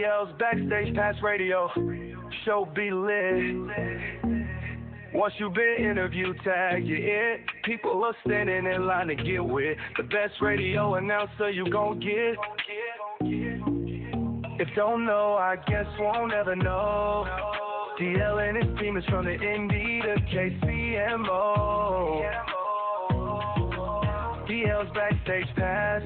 DL's Backstage Pass Radio. Show be lit. Once you've been interviewed, tag you in. People are standing in line to get with the best radio announcer you gon' get. If don't know, I guess won't ever know. DL and his team is from the Indy to KCMO. DL's Backstage Pass.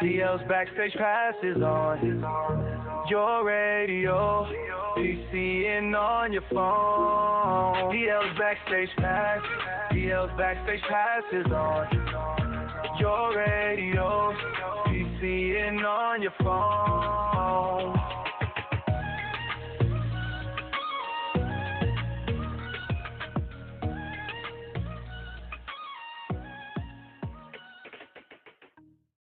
DL's Backstage Pass is on your radio, PC, and on your phone. DL's Backstage Pass. DL's Backstage Pass is on your radio, PC, and on your phone.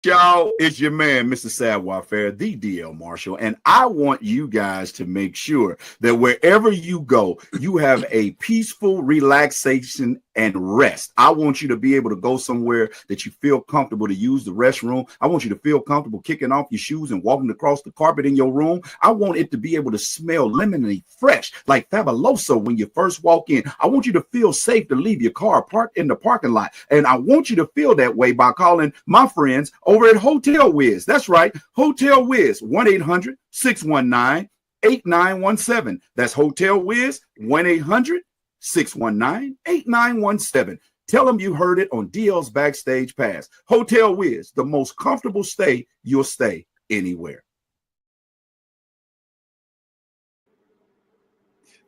Y'all, it's your man, Mr. Savoir Fair, the DL Marshall, and I want you guys to make sure that wherever you go, you have a peaceful relaxation and rest. I want you to be able to go somewhere that you feel comfortable to use the restroom. I want you to feel comfortable kicking off your shoes and walking across the carpet in your room. I want it to be able to smell lemony fresh, like Fabuloso when you first walk in. I want you to feel safe to leave your car parked in the parking lot. And I want you to feel that way by calling my friends over at Hotel Wiz. That's right, Hotel Wiz, 1-800-619-8917. That's Hotel Wiz, 1-800-619-8917. Tell them you heard it on DL's Backstage Pass. Hotel Wiz, the most comfortable stay you'll stay anywhere.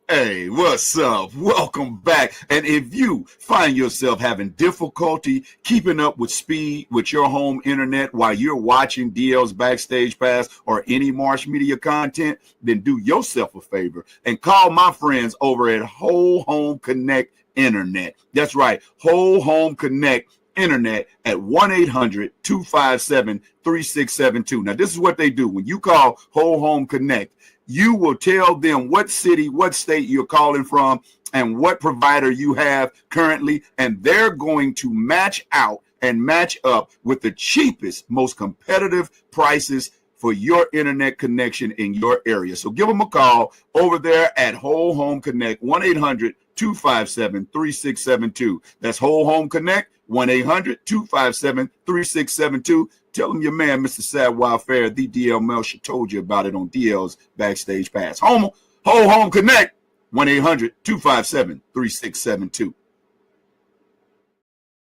Hey, what's up? Welcome back. And if you find yourself having difficulty keeping up with speed with your home internet while you're watching DL's Backstage Pass or any Marsh Media content, then do yourself a favor and call my friends over at Whole Home Connect Internet. That's right, Whole Home Connect Internet at 1-800-257-3672. Now, this is what they do. When you call Whole Home Connect, you will tell them what city, what state you're calling from, and what provider you have currently, and they're going to match out and match up with the cheapest, most competitive prices for your internet connection in your area. So give them a call over there at Whole Home Connect, 1-800-257-3672. That's Whole Home Connect, 1-800-257-3672. Tell them your man, Mr. Savoir Fair, the DL Marshall, told you about it on DL's Backstage Pass. Whole Home Connect, 1-800-257-3672. Look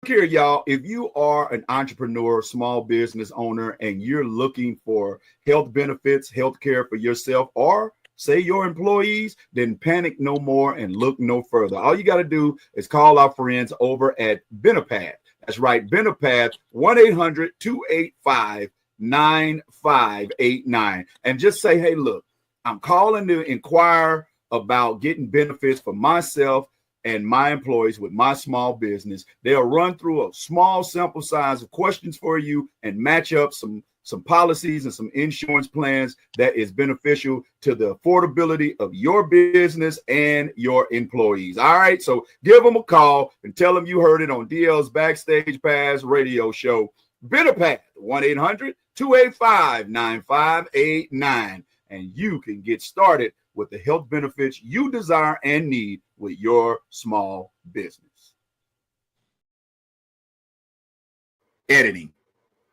here, y'all. If you are an entrepreneur, small business owner, and you're looking for health benefits, health care for yourself, or say your employees, then panic no more and look no further. All you got to do is call our friends over at Benepath. That's right, Benepath, 1-800-285-9589. And just say, hey, look, I'm calling to inquire about getting benefits for myself and my employees with my small business. They'll run through a small sample size of questions for you and match up some policies and some insurance plans that is beneficial to the affordability of your business and your employees. All right, so give them a call and tell them you heard it on DL's Backstage Pass radio show. Benepath, 1-800-285-9589, and you can get started with the health benefits you desire and need with your small business. Editing.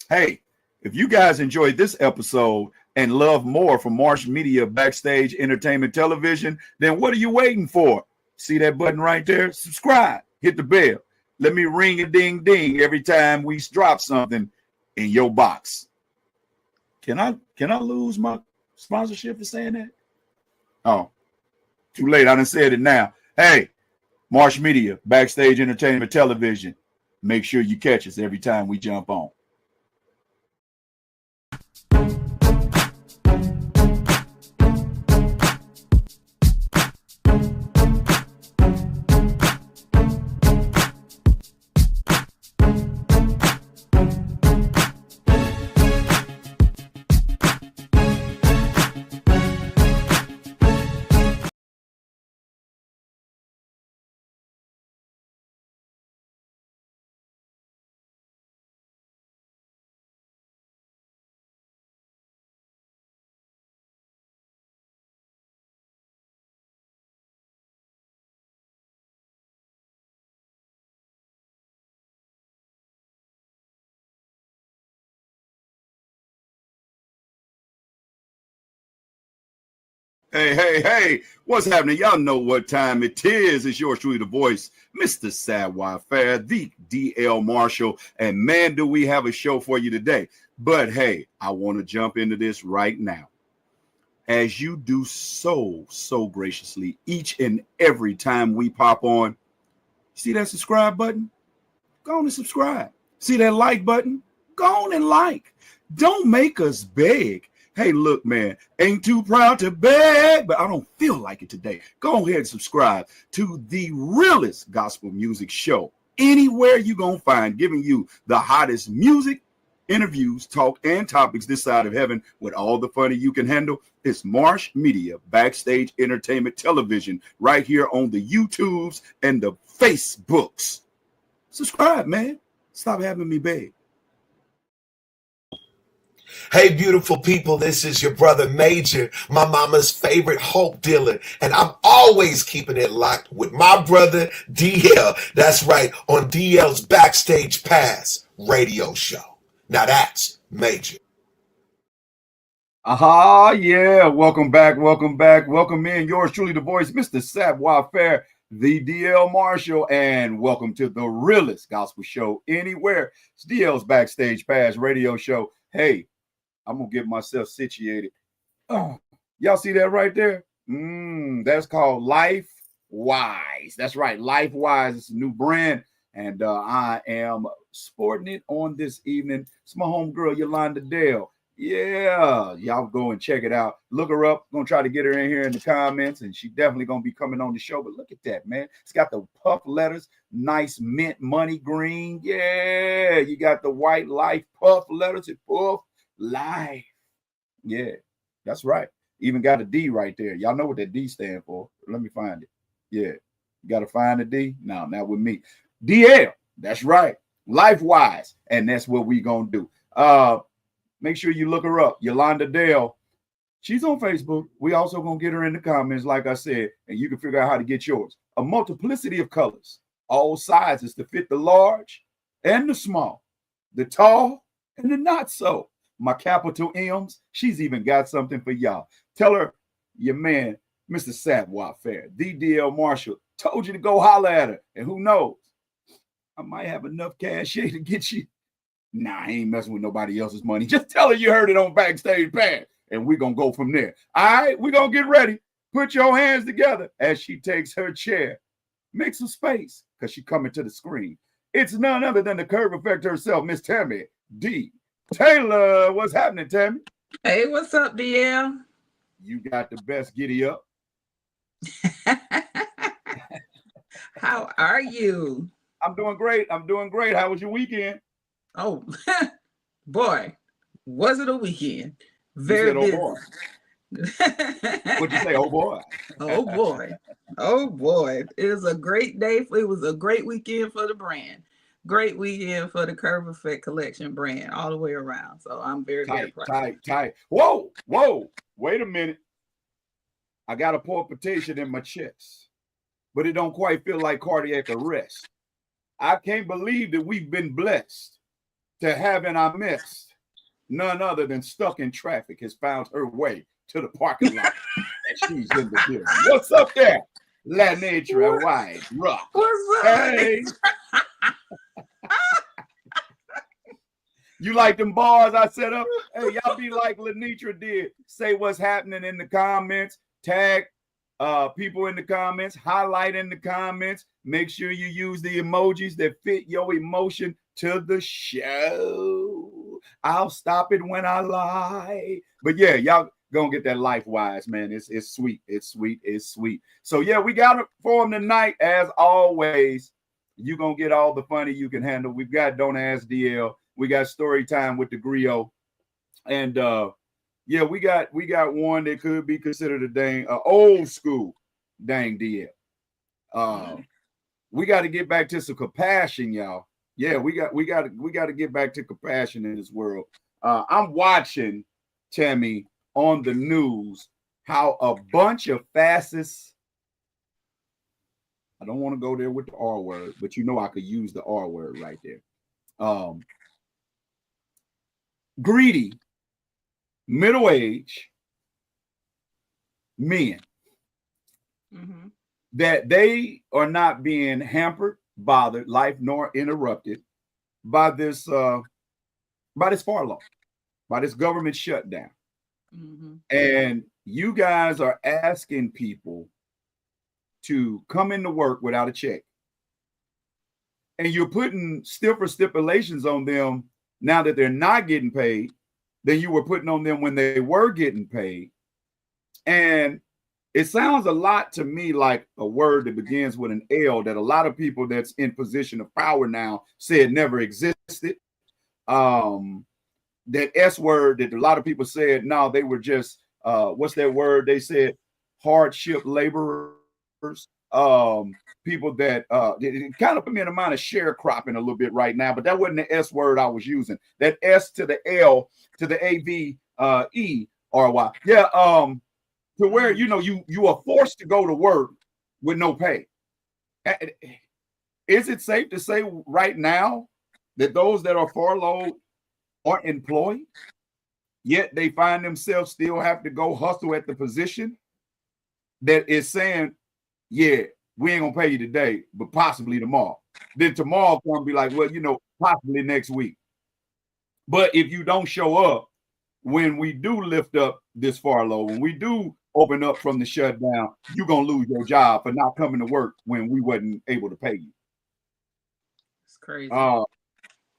Hey, if you guys enjoyed this episode and love more from Marsh Media Backstage Entertainment Television, then what are you waiting for? See that button right there? Subscribe. Hit the bell. Let me ring a ding ding every time we drop something in your box. Can I lose my sponsorship for saying that? Oh, too late. I done said it now. Hey, Marsh Media Backstage Entertainment Television. Make sure you catch us every time we jump on. Hey, what's happening? Y'all know what time it is. It's yours truly, the voice, Mr. Savoir Fair, the DL Marshall. And man, do we have a show for you today. But hey, I want to jump into this right now. As you do so graciously each and every time we pop on, see that subscribe button? Go on and subscribe. See that like button? Go on and like. Don't make us beg. Hey, look, man, ain't too proud to beg, but I don't feel like it today. Go ahead and subscribe to the realest gospel music show anywhere you're going to find, giving you the hottest music, interviews, talk, and topics this side of heaven with all the funny you can handle. It's Marsh Media, Backstage Entertainment Television, right here on the YouTubes and the Facebooks. Subscribe, man. Stop having me beg. Hey, beautiful people, this is your brother Major, my mama's favorite hope dealer, and I'm always keeping it locked with my brother DL. That's right, on DL's Backstage Pass radio show. Now that's Major. Aha, yeah. Welcome back. Welcome in. Yours truly, the voice, Mr. Savoir Fair, the DL Marshall, and welcome to the realest gospel show anywhere. It's DL's Backstage Pass radio show. Hey, I'm going to get myself situated. Oh, y'all see that right there? That's called Life Wise. That's right. Life Wise. It's a new brand. And I am sporting it on this evening. It's my homegirl, Yolanda Dale. Yeah, y'all go and check it out. Look her up. Gonna try to get her in here in the comments, and she definitely gonna be coming on the show. But look at that, man. It's got the puff letters, nice mint money green. Yeah, you got the white life puff letters. It puff life. Yeah, that's right. Even got a D right there. Y'all know what that D stand for. Let me find it. Yeah, you gotta find the D. No, not with me. DL. That's right. Life wise, and that's what we gonna do. Make sure you look her up, Yolanda Dale. She's on Facebook. We also gonna get her in the comments, like I said, and you can figure out how to get yours. A multiplicity of colors, all sizes to fit the large and the small, the tall and the not so. My capital M's. She's even got something for y'all. Tell her your man, Mr. Savoir Fair, the DL Marshall, told you to go holler at her, and who knows? I might have enough cash here to get you. Nah, I ain't messing with nobody else's money. Just tell her you heard it on Backstage Pass, and we're going to go from there. All right, we're going to get ready. Put your hands together as she takes her chair. Make some space, because she's coming to the screen. It's none other than the curve effect herself, Miss Tammy D. Taylor. What's happening, Tammy? Hey, what's up, DL? You got the best giddy up. How are you? I'm doing great. How was your weekend? Oh, boy, was it a weekend? Very busy. Oh, boy. What'd you say? Oh, boy. Oh, boy. It was a great day. It was a great weekend for the brand. Great weekend for the Curve Effect Collection brand all the way around. So I'm very proud. Tight. Whoa. Wait a minute. I got a palpitation in my chest, but it don't quite feel like cardiac arrest. I can't believe that we've been blessed to have in our midst none other than Stuck in Traffic has found her way to the parking lot. And she's in the building. What's up there? La Nature Wide Rock. What's up? Hey. You like them bars I set up? Hey, y'all be like Lenitra did. Say what's happening in the comments. Tag people in the comments. Highlight in the comments. Make sure you use the emojis that fit your emotion to the show. I'll stop it when I lie. But yeah, y'all gonna get that Life Wise, man. It's sweet. It's sweet. So yeah, we got it for them tonight. As always, you gonna get all the funny you can handle. We've got Don't Ask DL. We got Storytime with the Griot. And yeah, we got one that could be considered a dang old school dang DL. We got to get back to some compassion, y'all. Yeah, we got to get back to compassion in this world. I'm watching, Tammy, on the news how a bunch of fascists, I don't want to go there with the R word, but you know I could use the R word right there. Greedy, middle-aged, men, Mm-hmm. that they are not being hampered, bothered, life nor interrupted by this furlough, by this government shutdown. Mm-hmm. And you guys are asking people to come into work without a check. And you're putting stiffer stipulations on them now that they're not getting paid than you were putting on them when they were getting paid. And it sounds a lot to me like a word that begins with an L that a lot of people that's in position of power now said never existed. That S word that a lot of people said, no, they were just, what's that word? They said hardship laborers. People that it kind of put me in the mind of sharecropping a little bit right now, but that wasn't the S word I was using. That S to the L to the AVERY. Yeah, to where you are forced to go to work with no pay. Is it safe to say right now that those that are furloughed aren't employed, yet they find themselves still have to go hustle at the position that is saying, yeah, we ain't gonna pay you today, but possibly tomorrow. Then tomorrow come be like, well, possibly next week. But if you don't show up when we do lift up this furlough, when we do open up from the shutdown, you're gonna lose your job for not coming to work when we wasn't able to pay you. It's crazy.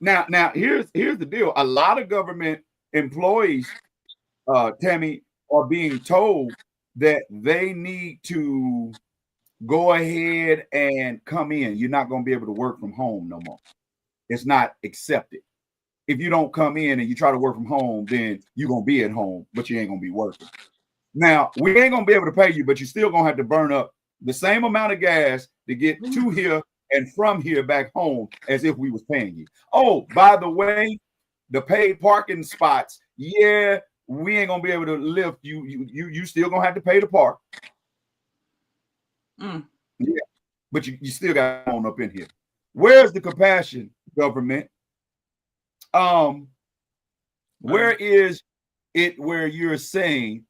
Now here's the deal. A lot of government employees, Tammy, are being told that they need to go ahead and come in. You're not going to be able to work from home no more. It's not accepted. If you don't come in and you try to work from home, then you're going to be at home, but you ain't going to be working. Now, we ain't going to be able to pay you, but you're still going to have to burn up the same amount of gas to get to here and from here back home as if we was paying you. Oh, by the way, the paid parking spots, yeah, we ain't going to be able to lift you. You still going to have to pay to park. Yeah, but you still got on up in here. Where's the compassion, government? Where is it where you're saying,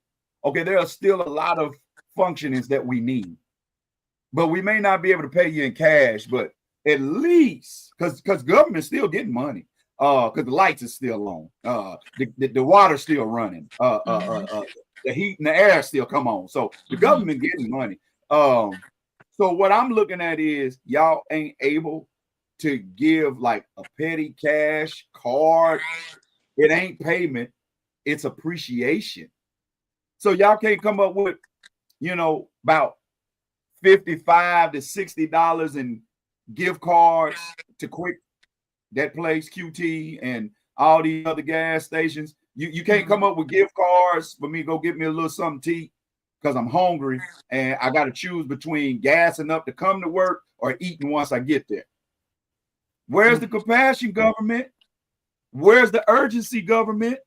okay, there are still a lot of functionings that we need, but we may not be able to pay you in cash, but at least because government's still getting money, because the lights are still on, the water's still running, the heat and the air still come on, so the government getting money. So what I'm looking at is y'all ain't able to give like a petty cash card. It ain't payment, it's appreciation. So y'all can't come up with, about $55 to $60 in gift cards to Quick, that place, QT, and all these other gas stations. You can't come up with gift cards for me to go get me a little something to eat because I'm hungry and I got to choose between gassing up to come to work or eating once I get there. Where's the compassion, government? Where's the urgency, government?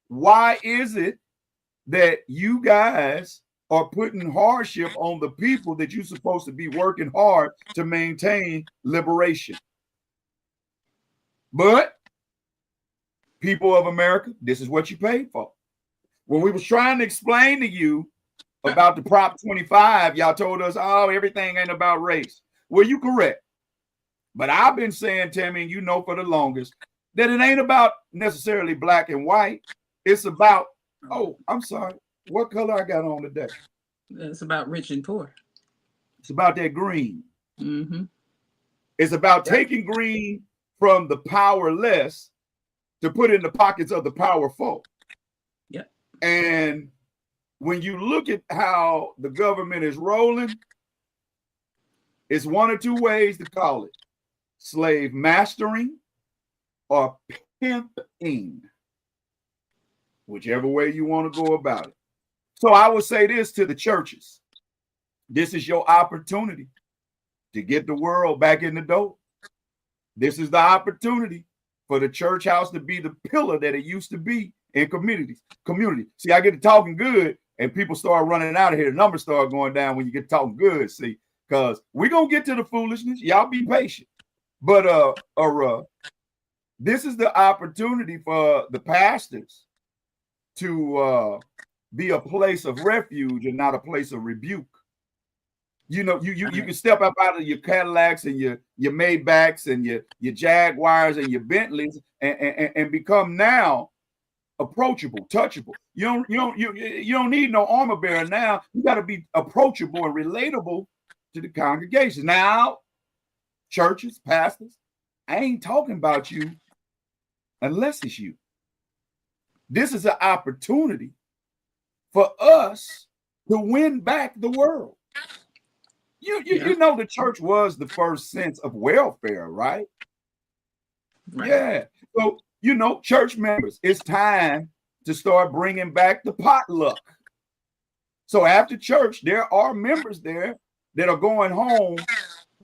Why is it that you guys are putting hardship on the people that you're supposed to be working hard to maintain liberation? But people of America, this is what you paid for. When we was trying to explain to you about the Prop 25, y'all told us, oh, everything ain't about race. Well, you correct. But I've been saying, Tammy, and for the longest, that it ain't about necessarily black and white. It's about, oh, I'm sorry, what color I got on today? It's about rich and poor. It's about that green. It's about taking green from the powerless to put in the pockets of the powerful. Yep. And when you look at how the government is rolling, it's one or two ways to call it: slave mastering or pimping, whichever way you want to go about it. So I would say this to the churches: this is your opportunity to get the world back in the door. This is the opportunity for the church house to be the pillar that it used to be in community. See, I get to talking good and people start running out of here. The numbers start going down when you get talking good, see, because we're going to get to the foolishness. Y'all be patient. But this is the opportunity for the pastors to be a place of refuge and not a place of rebuke. You know, you can step up out of your Cadillacs and your Maybachs and your Jaguars and your Bentleys and become now approachable, touchable. You don't need no armor bearer now. You got to be approachable and relatable to the congregation. Now, churches, pastors, I ain't talking about you unless it's you. This is an opportunity for us to win back the world. You know the church was the first sense of welfare, right? Yeah. So, you know, church members, it's time to start bringing back the potluck. So after church, there are members there that are going home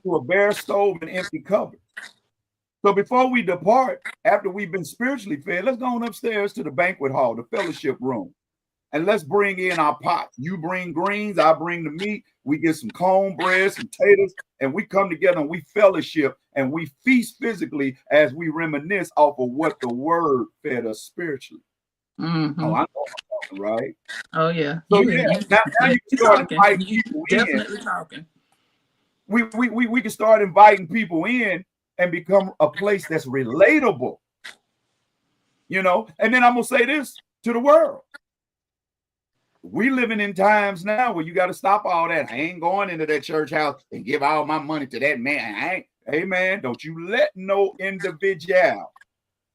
to a bare stove and empty cupboard. So before we depart, after we've been spiritually fed, let's go on upstairs to the banquet hall, the fellowship room. And let's bring in our pots. You bring greens, I bring the meat. We get some cornbread, some potatoes, and we come together and we fellowship and we feast physically as we reminisce off of what the word fed us spiritually. Mm-hmm. Oh, I know I'm talking, right? Oh, yeah. So now you can start inviting people definitely in. Talking. We can start inviting people in and become a place that's relatable. You know, and then I'm gonna say this to the world. We living in times now where you got to stop all that. I ain't going into that church house and give all my money to that man. Hey man, don't you let no individual,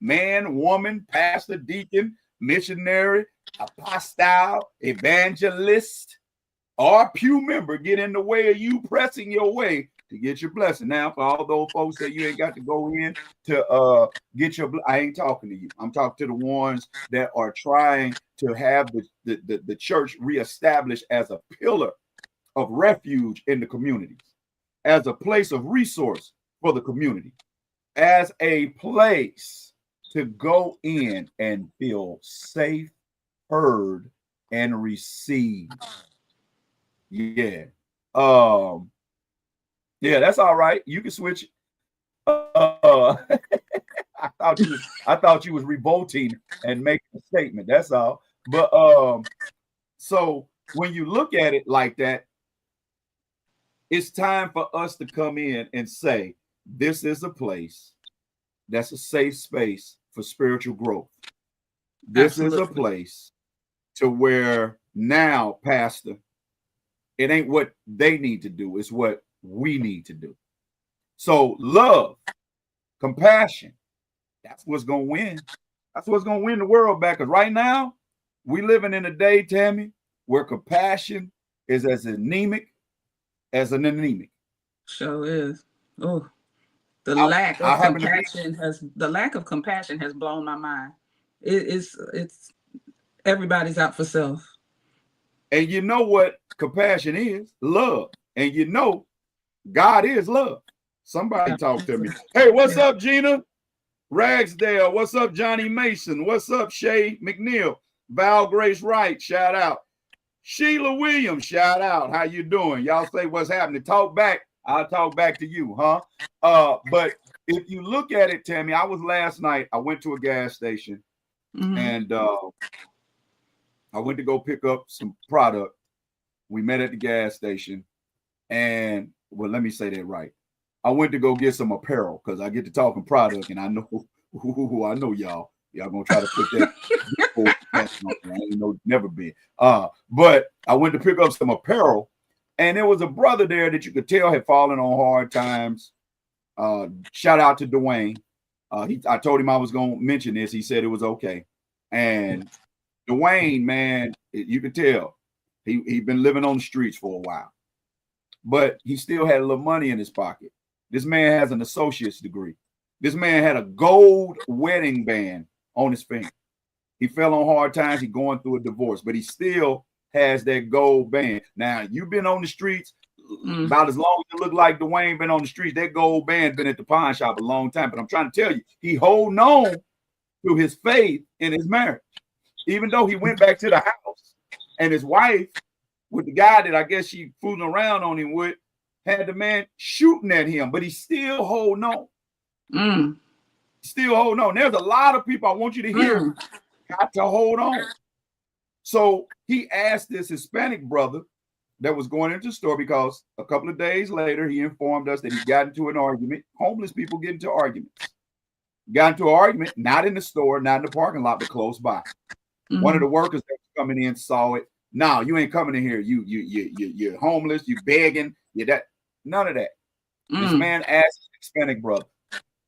man, woman, pastor, deacon, missionary, apostle, evangelist, or pew member get in the way of you pressing your way to get your blessing. Now, for all those folks that you ain't got to go in to get your, I ain't talking to you. I'm talking to the ones that are trying to have the church reestablished as a pillar of refuge in the communities, as a place of resource for the community, as a place to go in and feel safe, heard, and received. Yeah. Yeah, that's all right. You can switch. I thought you was revolting and making a statement. That's all. But so when you look at it like that, it's time for us to come in and say, this is a place that's a safe space for spiritual growth. This Absolutely. Is a place to where now, Pastor, it ain't what they need to do, it's what we need to do. So love, compassion, that's what's going to win. That's what's going to win the world back. Because right now, we living in a day, Tammy, where compassion is as anemic as an anemic. Sure is. Oh, the lack of compassion has blown my mind. It's everybody's out for self. And you know what compassion is? Love. And you know God is love. Somebody talk to me. Hey, what's up, Gina? Ragsdale. What's up, Johnny Mason? What's up, Shay McNeil? Val Grace Wright, shout out. Sheila Williams, shout out. How you doing? Y'all say what's happening. Talk back. I'll talk back to you, huh? But if you look at it, Tammy, I was last night, I went to a gas station and I went to go pick up some product. We met at the gas station. And well, let me say that right. I went to go get some apparel because I get to talking product, and I know y'all gonna try to put that. I ain't know, never been. But I went to pick up some apparel, and there was a brother there that you could tell had fallen on hard times. Shout out to Dwayne. I told him I was gonna mention this. He said it was okay. And Dwayne, man, you could tell he'd been living on the streets for a while. But he still had a little money in his pocket. This man has an associate's degree. This man had a gold wedding band on his finger. He fell on hard times. He's going through a divorce, but he still has that gold band. Now, you've been on the streets about as long as you look like Dwayne been on the streets. That gold band been at the pawn shop a long time. But I'm trying to tell you, he holding on to his faith in his marriage. Even though he went back to the house and his wife, with the guy that I guess she fooling around on him with, had the man shooting at him, but he's still holding on. Still holding on. There's a lot of people I want you to hear got to hold on. So he asked this Hispanic brother that was going into the store, because a couple of days later, he informed us that he got into an argument. Homeless people get into arguments. Got into an argument, not in the store, not in the parking lot, but close by. One of the workers that was coming in saw it. No, you ain't coming in here. You're homeless. You begging. You that. None of that. This man asked his Hispanic brother,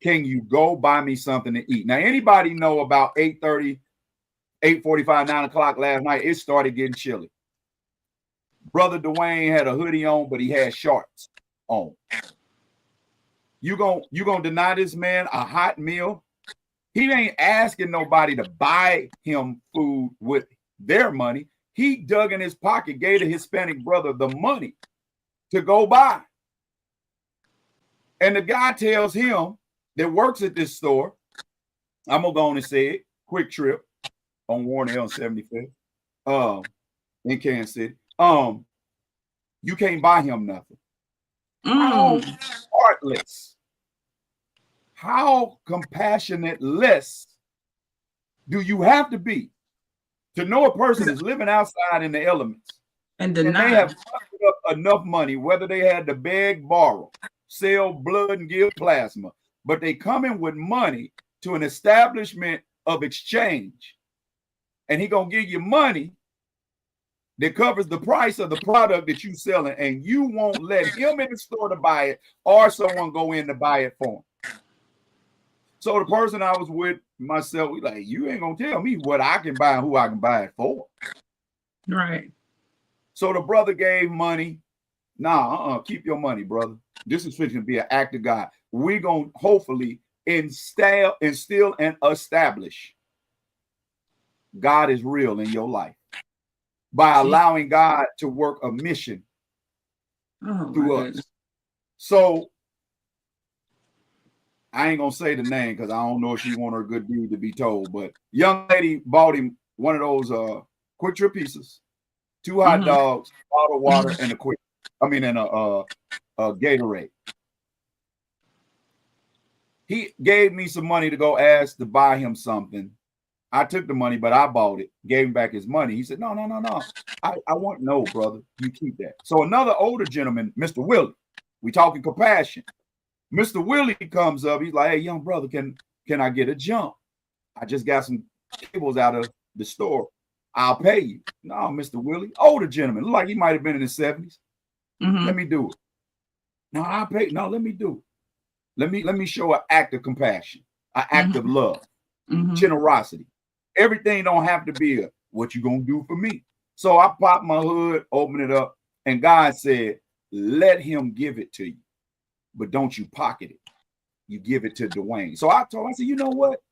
"Can you go buy me something to eat?" Now, anybody know about 8:30, 8:45, 9 o'clock last night, it started getting chilly. Brother Dwayne had a hoodie on, but he had shorts on. You gonna deny this man a hot meal? He ain't asking nobody to buy him food with their money. He dug in his pocket, gave the Hispanic brother the money to go buy. And the guy tells him that works at this store, I'm gonna go on and say it, Quick Trip on Warren L 75th, in Kansas City. You can't buy him nothing. How heartless, how compassionate-less do you have to be to know a person is living outside in the elements and they have sucked up enough money, whether they had to beg, borrow, sell blood, and give plasma, but they come in with money to an establishment of exchange, and he gonna give you money that covers the price of the product that you selling, and you won't let him in the store to buy it, or someone go in to buy it for him. So the person I was with myself, we like, you ain't gonna tell me what I can buy and who I can buy it for. Right. So the brother gave money. Nah, keep your money, brother. This is fixing to be an act of God. We're gonna hopefully instill and establish God is real in your life by allowing God to work a mission through us. So I ain't gonna say the name because I don't know if she want her good deed to be told, but young lady bought him one of those Quick Trip pieces, 2 hot dogs, bottled water, and a Gatorade. He gave me some money to go ask to buy him something. I took the money, but I bought it, gave him back his money. He said, no. I want, no, brother, you keep that. So another older gentleman, Mr. Willie, we talking compassion. Mr. Willie comes up. He's like, hey, young brother, can I get a jump? I just got some cables out of the store. I'll pay you. No, Mr. Willie, older gentleman, look like he might have been in his 70s. Let me do it. No, I'll pay. No, let me do it. Let me show an act of compassion, an act of love, generosity. Everything don't have to be a what you gonna do for me. So I popped my hood, opened it up, and God said, let him give it to you, but don't you pocket it. You give it to Dwayne. So I said, you know what?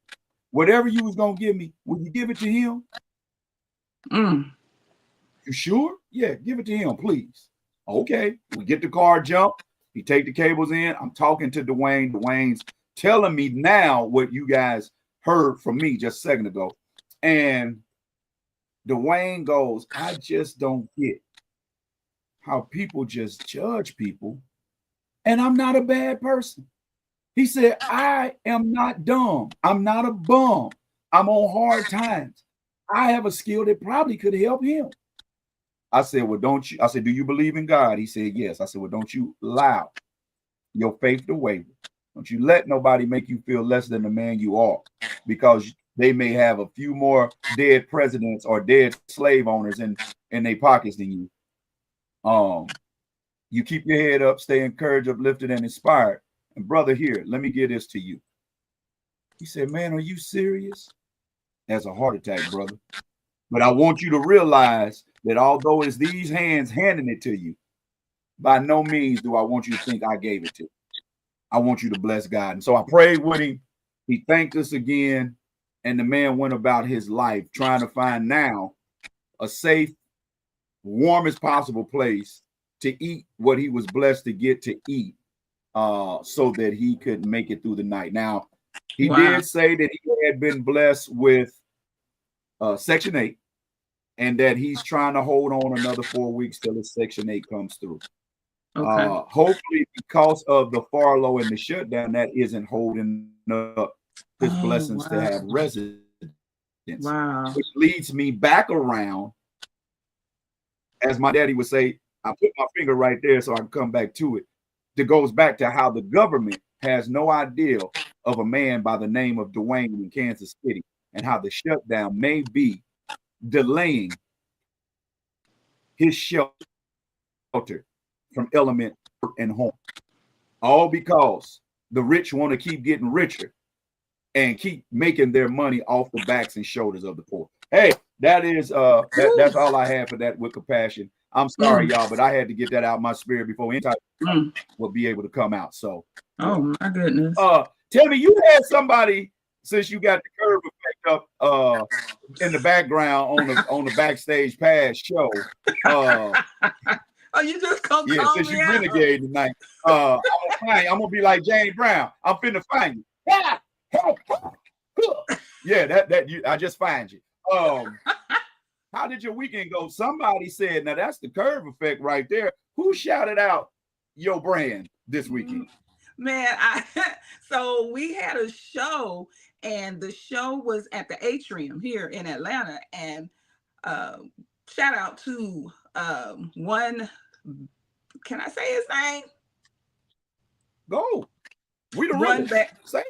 Whatever you was gonna give me, will you give it to him? You sure? Yeah, give it to him, please. Okay, we get the car jump. He take the cables in. I'm talking to Dwayne. Dwayne's telling me now what you guys heard from me just a second ago. And Dwayne goes, I just don't get how people just judge people. And I'm not a bad person. He said, I am not dumb. I'm not a bum. I'm on hard times. I have a skill that probably could help him. I said, well, don't you? I said, do you believe in God? He said, yes. I said, well, don't you allow your faith to waver. Don't you let nobody make you feel less than the man you are, because they may have a few more dead presidents or dead slave owners in their pockets than you. You keep your head up, stay encouraged, uplifted, and inspired. And brother, here, let me give this to you. He said, man, are you serious? That's a heart attack, brother. But I want you to realize that although it's these hands handing it to you, by no means do I want you to think I gave it to you. I want you to bless God. And so I prayed with him. He thanked us again. And the man went about his life trying to find now a safe, warm as possible place to eat what he was blessed to get to eat, so that he could make it through the night. Now, he did say that he had been blessed with Section 8, and that he's trying to hold on another 4 weeks till his Section 8 comes through. Hopefully, because of the furlough and the shutdown, that isn't holding up his blessings to have residence. Wow. Which leads me back around, as my daddy would say, I put my finger right there so I can come back to it. That goes back to how the government has no idea of a man by the name of Dwayne in Kansas City, and how the shutdown may be delaying his shelter from element and home. All because the rich want to keep getting richer and keep making their money off the backs and shoulders of the poor. Hey, that is that's all I have for that with compassion. I'm sorry, y'all, but I had to get that out of my spirit before any type will be able to come out. So, oh my goodness. Tell me, you had somebody, since you got the curve effect up in the background on the backstage pass show. Oh, you just come since you renegade tonight. I'm gonna be like James Brown. I'm finna find you. Yeah, I just find you. How did your weekend go? Somebody said, now that's the curve effect right there. Who shouted out your brand this weekend? Man, so we had a show, and the show was at the Atrium here in Atlanta. And shout out to one, can I say his name? Go. We the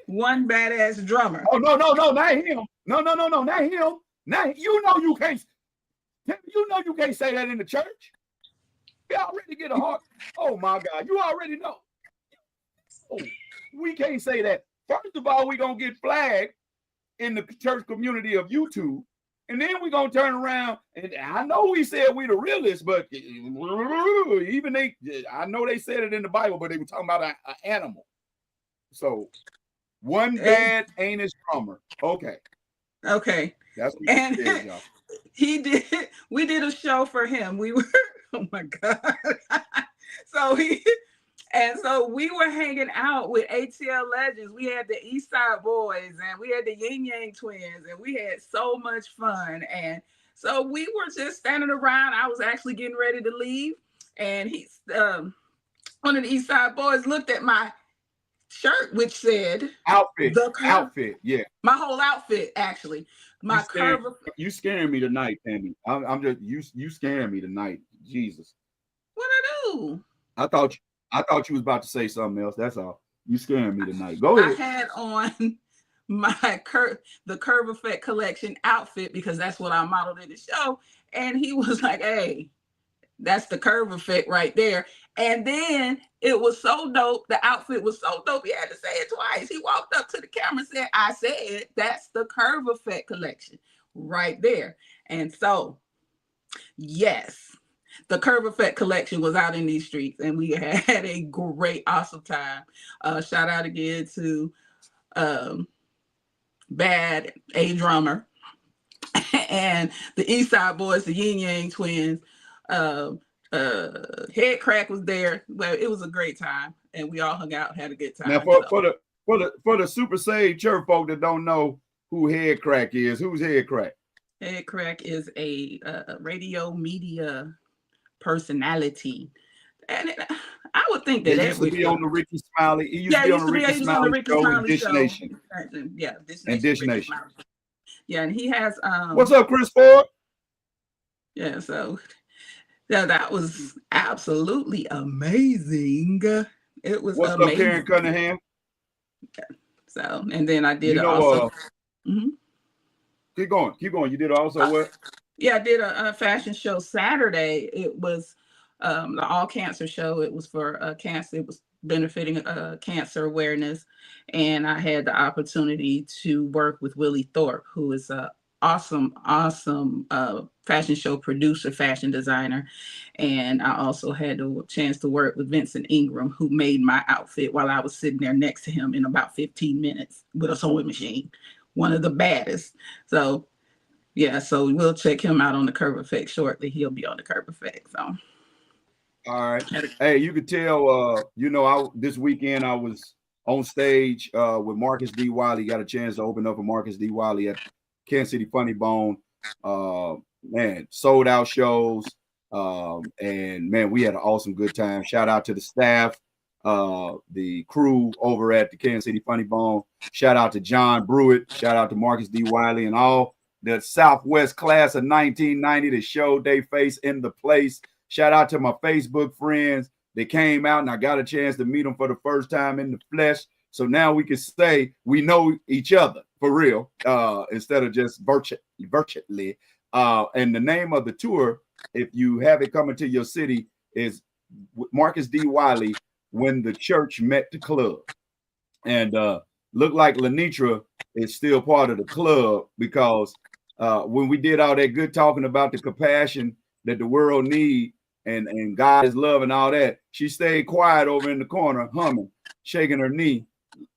one badass drummer. Oh, no, not him. No, not him. Now you know you can't say that in the church. You already get a heart. Oh my God, you already know. Oh, we can't say that. First of all, we're gonna get flagged in the church community of YouTube, and then we're gonna turn around and I know we said we the realest, but even I know they said it in the Bible, but they were talking about an animal. So one bad anus drummer. Okay. That's what and said, y'all. We did a show for him. We were, oh my God. So we were hanging out with ATL legends. We had the East Side Boys, and we had the Yin Yang Twins, and we had so much fun. And so we were just standing around. I was actually getting ready to leave, and he's one of the East Side Boys looked at my shirt, which said outfit, yeah, my whole outfit, actually. You scaring me tonight, Tammy. I'm just you scaring me tonight. Jesus. What I do? I thought you was about to say something else. That's all. You scaring me tonight. Go ahead. I had on my the Curve Effect collection outfit because that's what I modeled in the show. And he was like, hey, that's the Curve Effect right there. And then it was so dope. The outfit was so dope. He had to say it twice. He walked up to the camera and said, I said, that's the Curve Effect collection right there. And so, yes, the Curve Effect collection was out in these streets, and we had a great, awesome time. Shout out again to Bad A Drummer and the East Side Boys, the Yin Yang Twins. Head Crack was there. Well, it was a great time, and we all hung out, had a good time. Now, for the Super Sage church folk that don't know who Head Crack is, who's Head Crack? Head Crack is a radio media personality, and I would think that he used to be on the Ricky Smiley. He used to be on the Ricky Smiley show and Dish Nation. Yeah, Dish Nation. Yeah, and he has. What's up, Chris Ford? Yeah, so. Yeah, that was absolutely amazing. It was What's amazing. up, Karen Cunningham? Yeah. So, and then I did also. Keep going. You did also what? Yeah, I did a fashion show Saturday. It was the All Cancer show. It was for cancer. It was benefiting cancer awareness, and I had the opportunity to work with Willie Thorpe, who is a awesome fashion show producer, fashion designer. And I also had the chance to work with Vincent Ingram, who made my outfit while I was sitting there next to him in about 15 minutes with a sewing machine. One of the baddest. So yeah, so we'll check him out on the Curve Effect shortly. He'll be on the Curve Effect. So all right. Hey, you could tell this weekend I was on stage with Marcus D. Wiley. Got a chance to open up for Marcus D. Wiley at Kansas City Funny Bone. Man, sold out shows. And man, we had an awesome good time. Shout out to the staff, the crew over at the Kansas City Funny Bone. Shout out to John Brewitt. Shout out to Marcus D. Wiley and all the Southwest class of 1990 that showed their face in the place. Shout out to my Facebook friends. They came out and I got a chance to meet them for the first time in the flesh. So now we can say we know each other for real, instead of just virtually. And the name of the tour, if you have it coming to your city, is Marcus D. Wiley, When the Church Met the Club. And look like Lenitra is still part of the club, because when we did all that good talking about the compassion that the world need and God is love and all that, she stayed quiet over in the corner, humming, shaking her knee,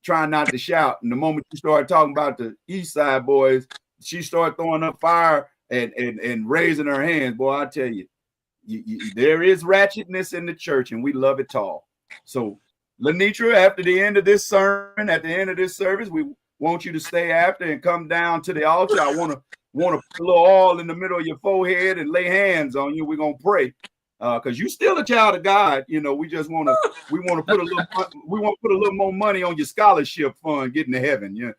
trying not to shout. And the moment you started talking about the East Side boys, she started throwing up fire and raising her hands. Boy, I tell you, there is ratchetness in the church, and we love it all. So, Lenitra, after the end of this sermon, at the end of this service, we want you to stay after and come down to the altar. I want to put a little oil in the middle of your forehead and lay hands on you. We're gonna pray, because you're still a child of God. You know, we just want to put a little more money on your scholarship fund getting to heaven. Yeah,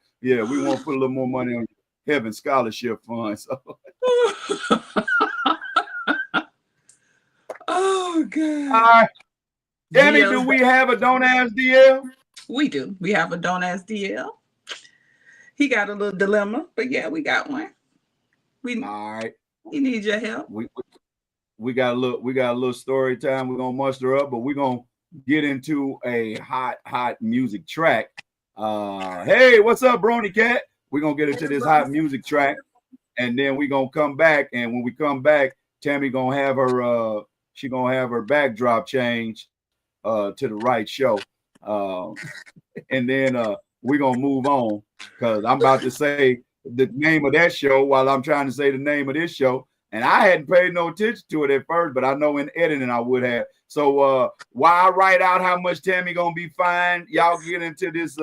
we want to put a little more money on your heaven scholarship fund. So. Oh God. All right. Tammy, do we have a Don't Ask DL? We do. We have a Don't Ask DL. He got a little dilemma, but yeah, we got one. All right. We need your help. We got a little story time. We're gonna muster up, but we're gonna get into a hot music track. Hey, what's up, Brony Cat? We're gonna get into this hot music track, and then we're gonna come back. And when we come back, Tammy gonna have her she gonna have her backdrop change to the right show. And then we're gonna move on, because I'm about to say the name of that show while I'm trying to say the name of this show. And I hadn't paid no attention to it at first, but I know in editing I would have. So while I write out how much Tammy gonna be fined, y'all get into this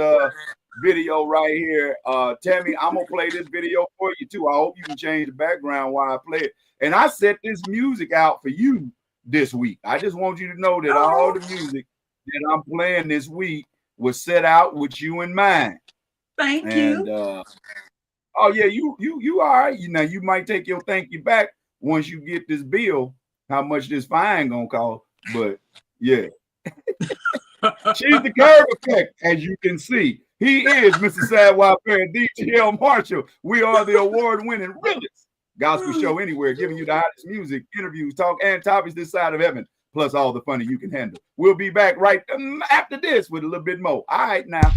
video right here. Tammy, I'm gonna play this video for you too. I hope you can change the background while I play it. And I set this music out for you this week. I just want you to know that all the music that I'm playing this week was set out with you in mind. Thank you. Oh yeah, you all right. You know, you might take your thank you back once you get this bill, how much this fine gonna cost. But yeah. She's the curve effect, as you can see. He is Mr. Sadwell Fair, DL Marshall. We are the award-winning realest gospel show anywhere, giving you the hottest music, interviews, talk, and topics this side of heaven, plus all the funny you can handle. We'll be back right after this with a little bit more. All right, now.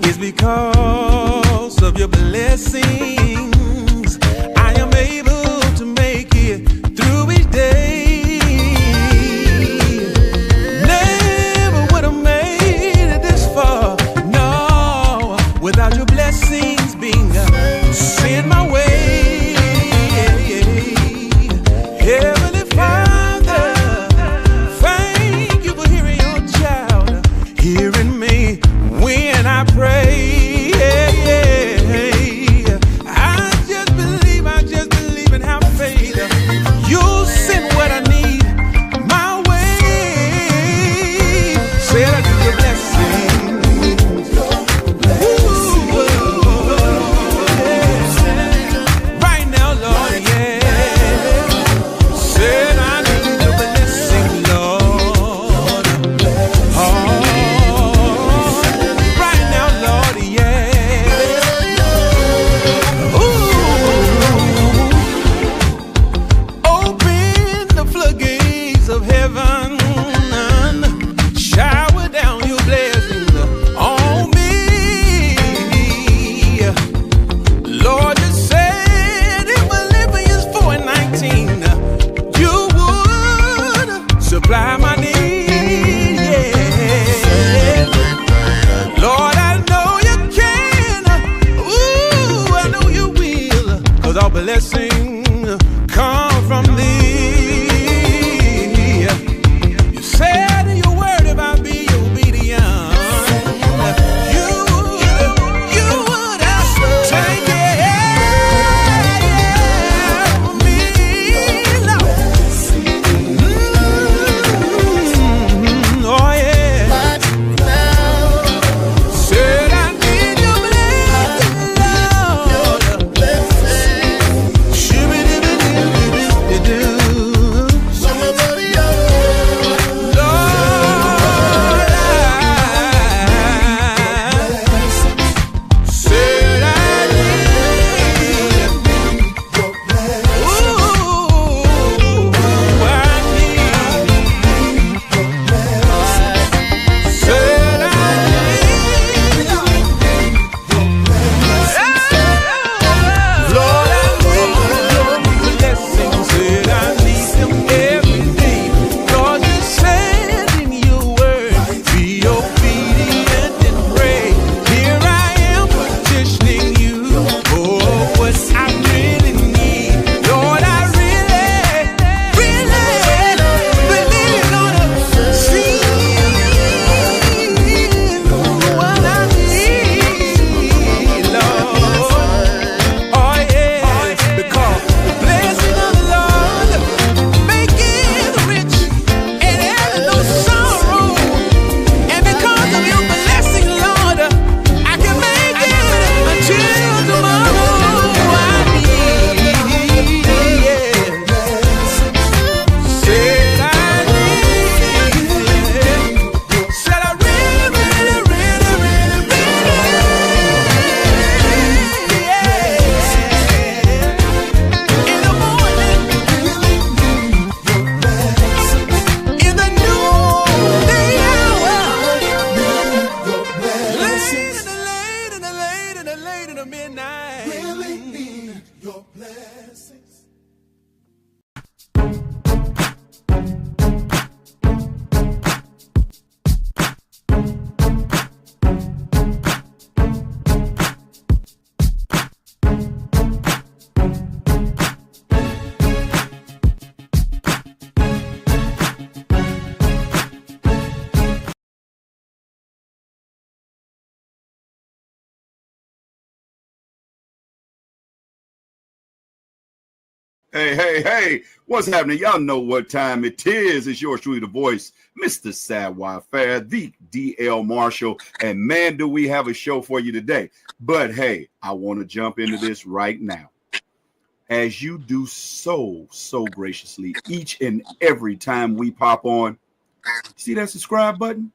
It's because of your blessings I am able to make it through each day. Never would have made it this far, no, without Hey, what's happening? Y'all know what time it is. It's yours truly, the voice, Mr. Sadwire Fair, the DL Marshall. And man, do we have a show for you today. But hey, I want to jump into this right now. As you do so graciously each and every time we pop on, see that subscribe button?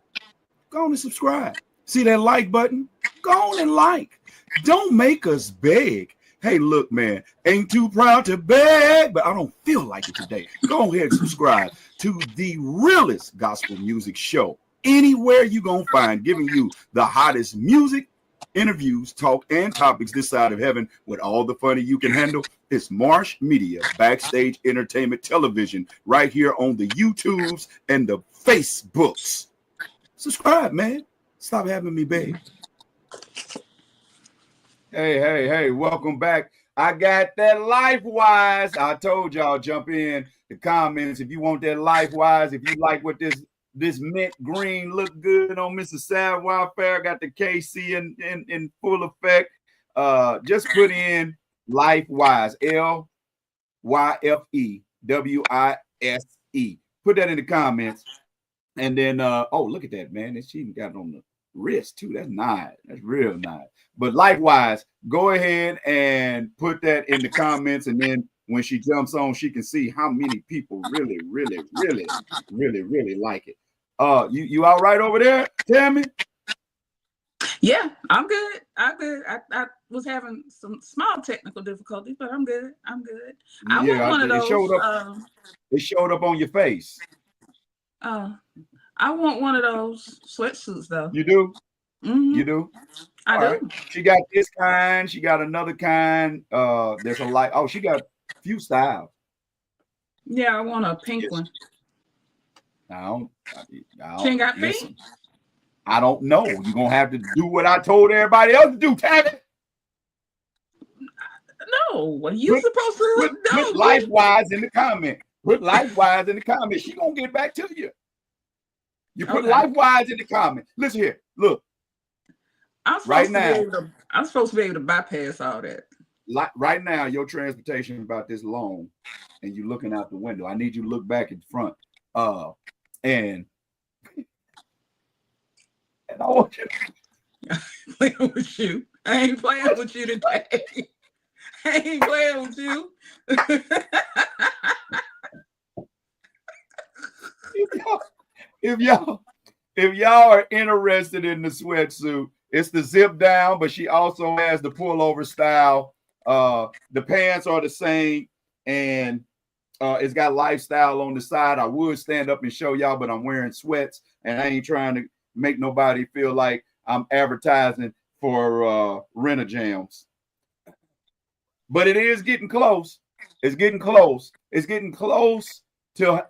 Go on and subscribe. See that like button? Go on and like. Don't make us beg. Hey, look, man, ain't too proud to beg, but I don't feel like it today. Go ahead and subscribe to the realest gospel music show. Anywhere you're going to find, giving you the hottest music, interviews, talk, and topics this side of heaven with all the funny you can handle. It's Marsh Media, Backstage Entertainment Television, right here on the YouTubes and the Facebooks. Subscribe, man. Stop having me beg. Hey, welcome back. I got that LifeWise. I told y'all, jump in the comments if you want that LifeWise. If you like what this mint green look good on Mr. Sadwire Fair, got the KC in full effect. Just put in LifeWise, LYFEWISE. Put that in the comments. And then, oh, look at that, man. She even got it on the wrist too. That's nice. That's real nice. But likewise, go ahead and put that in the comments, and then when she jumps on, she can see how many people really like it. You all right over there, Tammy? Yeah, I'm good. I was having some small technical difficulties, but I'm good. I want one of those. It showed up on your face. I want one of those sweatsuits, though. You do? Mm-hmm. You do? I do. Right. She got this kind. She got another kind. There's a light. Oh, she got a few styles. Yeah, I want a pink one. She ain't got pink? Listen, I don't know. You're going to have to do what I told everybody else to do, Tammy. No, you supposed to put LifeWise in the comment. Put LifeWise in the comment. She going to get back to you. You put LifeWise in the comment. Listen here. Look. I'm supposed to be able to bypass all that. Right now, your transportation is about this long, and you're looking out the window. I need you to look back in front. And I want you to playing with you. I ain't playing with you today. I ain't playing with you. If y'all are interested in the sweatsuit, it's the zip down, but she also has the pullover style. The pants are the same, and it's got lifestyle on the side. I would stand up and show y'all, but I'm wearing sweats, and I ain't trying to make nobody feel like I'm advertising for Rent-A-Jams. But it is getting close. It's getting close. It's getting close to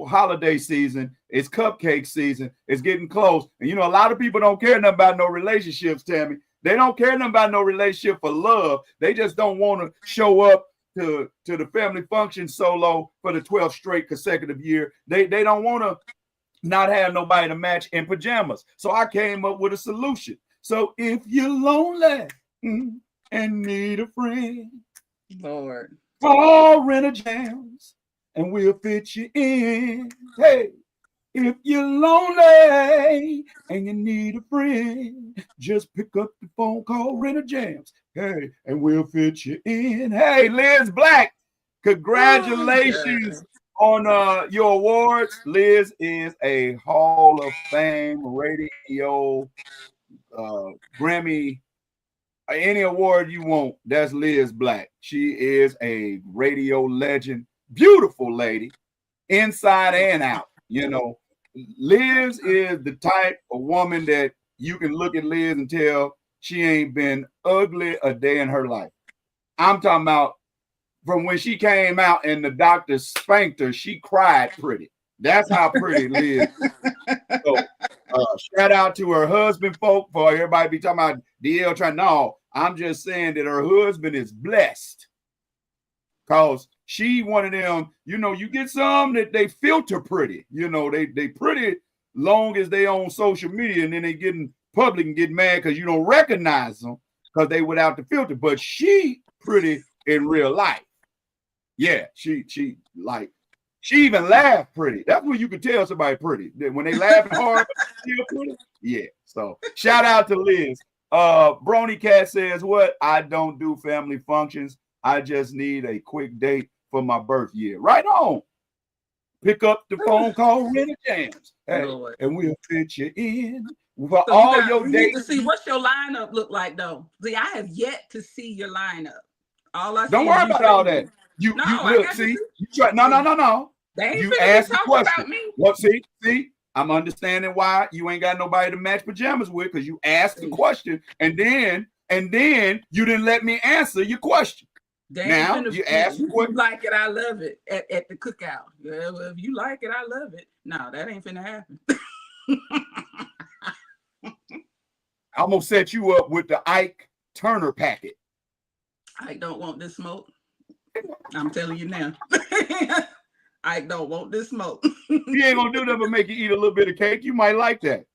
holiday season. It's cupcake season. It's getting close. And a lot of people don't care nothing about no relationships, Tammy. They don't care nothing about no relationship for love. They just don't want to show up to the family function solo for the 12th straight consecutive year. They don't want to not have nobody to match in pajamas. So I came up with a solution. So if you're lonely and need a friend, Lord, call Rent-A-Jams and we'll fit you in. Hey, if you're lonely and you need a friend, just pick up the phone, call Rent-A-Jams. Hey, and we'll fit you in. Hey, Liz Black, congratulations on your awards. Liz is a Hall of Fame radio, Grammy, any award you want. That's Liz Black. She is a radio legend. Beautiful lady, inside and out. Liz is the type of woman that you can look at Liz and tell she ain't been ugly a day in her life. I'm talking about from when she came out and the doctor spanked her, she cried pretty. That's how pretty Liz is. So shout out to her husband, folk, for everybody be talking about DL trying. No, I'm just saying that her husband is blessed. Because she one of them, you get some that they filter pretty. They pretty long as they on social media, and then they get in public and get mad because you don't recognize them because they without the filter. But she pretty in real life. Yeah, she even laughed pretty. That's when you can tell somebody pretty. When they laughing hard, still pretty. Yeah. So shout out to Liz. Brony Cat says, what? I don't do family functions. I just need a quick date for my birth year. Right on. Pick up the phone, call Rennie Jams. Hey, Lord. and we'll fit you in for So all your we dates. need to see what's your lineup look like, though. See, I have yet to see your lineup. All I Don't see worry is you about all singing. that. You No, look, see, you try, no. They ain't You finna ask be the talking question. about me. What? See, I'm understanding why you ain't got nobody to match pajamas with, because you asked the question and then you didn't let me answer your question. They Now ain't finna, you ask you what like it, I love it at the cookout. Yeah, well, if you like it, I love it. No, that ain't finna happen. I'm gonna set you up with the Ike Turner packet. I don't want this smoke. I'm telling you now. I don't want this smoke. You ain't gonna do that but make you eat a little bit of cake. You might like that.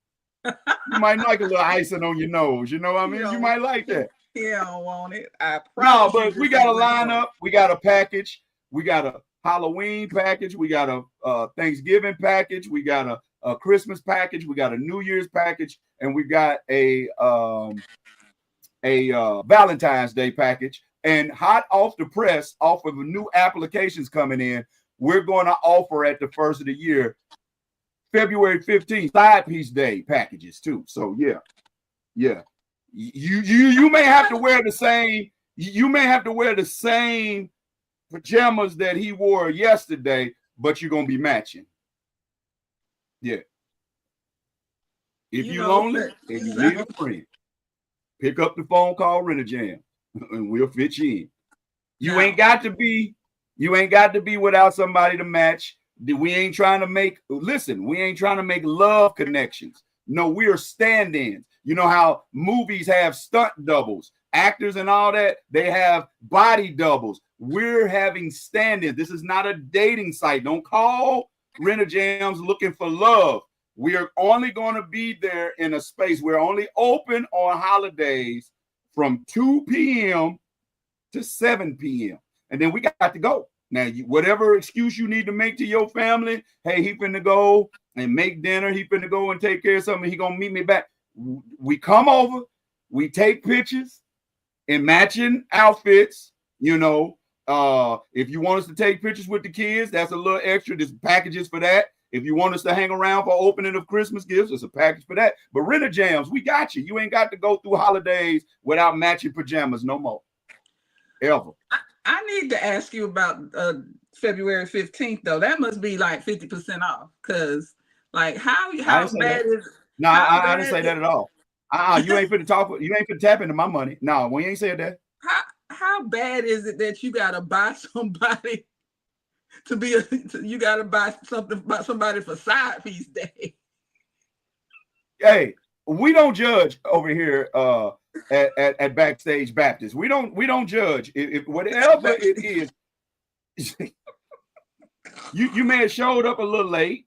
You might like a little icing on your nose. You know what I mean? You might like that. Yeah, I don't want it. I No, promise but you we got a lineup. We got a package. We got a Halloween package. We got a Thanksgiving package. We got a Christmas package. We got a New Year's package, and we got a Valentine's Day package. And hot off the press, off of the new applications coming in, we're going to offer at the first of the year, February 15th, side piece day packages too. So yeah. You may have to wear the same. You may have to wear the same pajamas that he wore yesterday, but you're gonna be matching. Yeah. If you're lonely and you need a friend, pick up the phone, call Rennie Jam, and we'll fit you in. You ain't got to be without somebody to match. We ain't trying to make love connections. No, we are stand-ins. You know how movies have stunt doubles, actors and all that, they have body doubles. We're having stand-ins. This is not a dating site. Don't call Rennie Jams looking for love. We are only going to be there in a space. We're only open on holidays from 2 p.m. to 7 p.m. And then we got to go. Now, whatever excuse you need to make to your family, hey, he finna go and make dinner. He finna go and take care of something. He gonna meet me back. We come over. We take pictures in matching outfits. You know, if you want us to take pictures with the kids, that's a little extra. There's packages for that. If you want us to hang around for opening of Christmas gifts, there's a package for that. But Rennie Jams, we got you. You ain't got to go through holidays without matching pajamas no more. Ever. I need to ask you about February 15th, though. That must be like 50% off. Because, like, how bad is it? No, I didn't say that at all. You ain't finna talk. You ain't finna tap into my money. No, we ain't said that. How bad is it that you gotta buy somebody you gotta buy something by somebody for side piece day? Hey, we don't judge over here at Backstage Baptist. We don't judge. If whatever it is, you may have showed up a little late.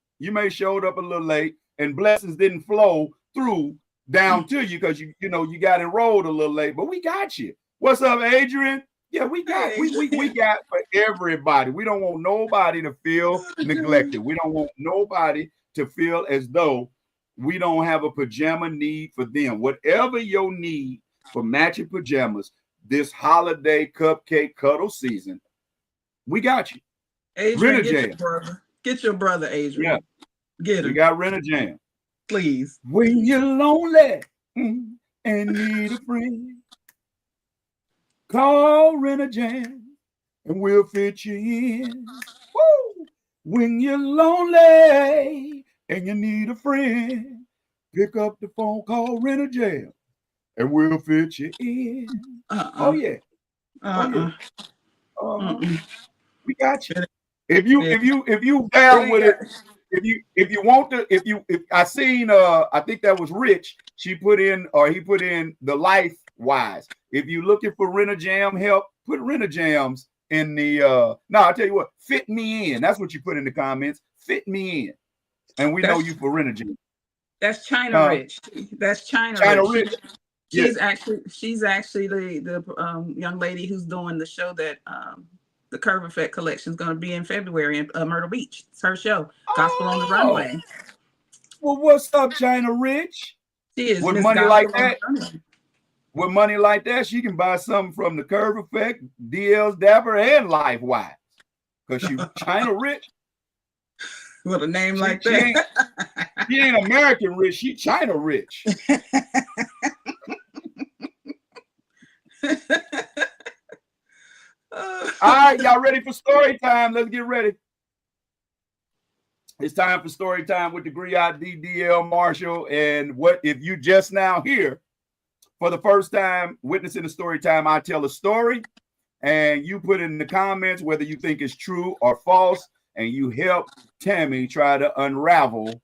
And blessings didn't flow through down to you because you got enrolled a little late. But we got you. What's up, Adrian? Yeah, we got for everybody. We don't want nobody to feel neglected. We don't want nobody to feel as though we don't have a pajama need for them. Whatever your need for matching pajamas this holiday cupcake cuddle season, we got you. Adrian, get your brother, Adrian. Yeah. Get him. We got Rennie Jam. Please. When you're lonely and need a friend, call Rennie Jam and we'll fit you in. Woo! When you're lonely and you need a friend, pick up the phone, call Rennie Jam and we'll fit you in. Oh yeah. We got you. If you down with it, if you want to, if I seen I think that was Rich. He put in the life wise. If you looking for Rennie Jam help, put Rennie Jams in the I'll tell you what, fit me in. That's what you put in the comments. Fit me in. And we know you for Rennie Jam. That's China Rich. That's China Rich. She's actually the young lady who's doing the show that the Curve Effect collection is going to be in February in Myrtle Beach. It's her show, Gospel on the Runway. Well, what's up, China Rich? She is With Miss money Gospel like on that. the Runway. With money like that, she can buy something from the Curve Effect, DL's Dapper, and LifeWise. Because she China Rich. With a name like that. She ain't American rich, she China rich. All right, y'all ready for story time? Let's get ready. It's time for story time with the Griot DL Marshall. And what if you just now here for the first time witnessing the story time, I tell a story and you put in the comments whether you think it's true or false, and you help Tammy try to unravel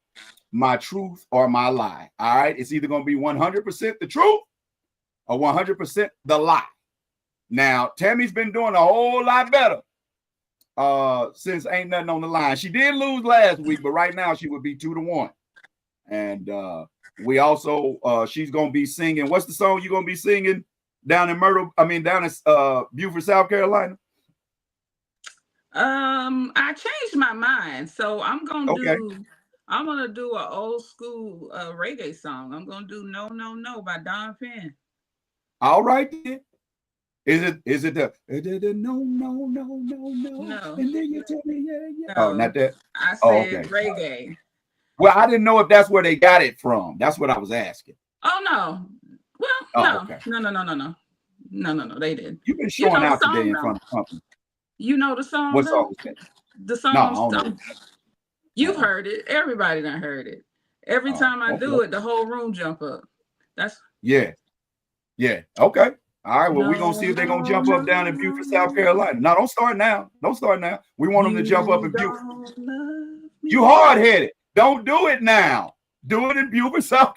my truth or my lie. All right, it's either going to be 100% the truth or 100% the lie. Now, Tammy's been doing a whole lot better since ain't nothing on the line. She did lose last week, but right now she would be 2-1. And we also she's gonna be singing. What's the song you're gonna be singing down in down in Beaufort, South Carolina? I changed my mind, so I'm gonna do an old school reggae song. I'm gonna do No No No by Don Penn. All right then. Is it the no no no no no? No. And then you tell me yeah. No, Oh, not that. I said okay. reggae. Well, I didn't know if that's where they got it from. That's what I was asking. Oh no. Well, no. Okay. No. They didn't. You've been showing out today in front of company. You know the song. What song is that? The song. No, I don't know. You've heard it. Everybody done heard it. Every time I do it, the whole room jump up. That's yeah. Okay. All right. Well, we're gonna see if they're gonna jump up down in Beaufort, South Carolina. No, don't start now. We want them to jump up in Beaufort. You hard-headed. Don't do it now. Do it in Beaufort, South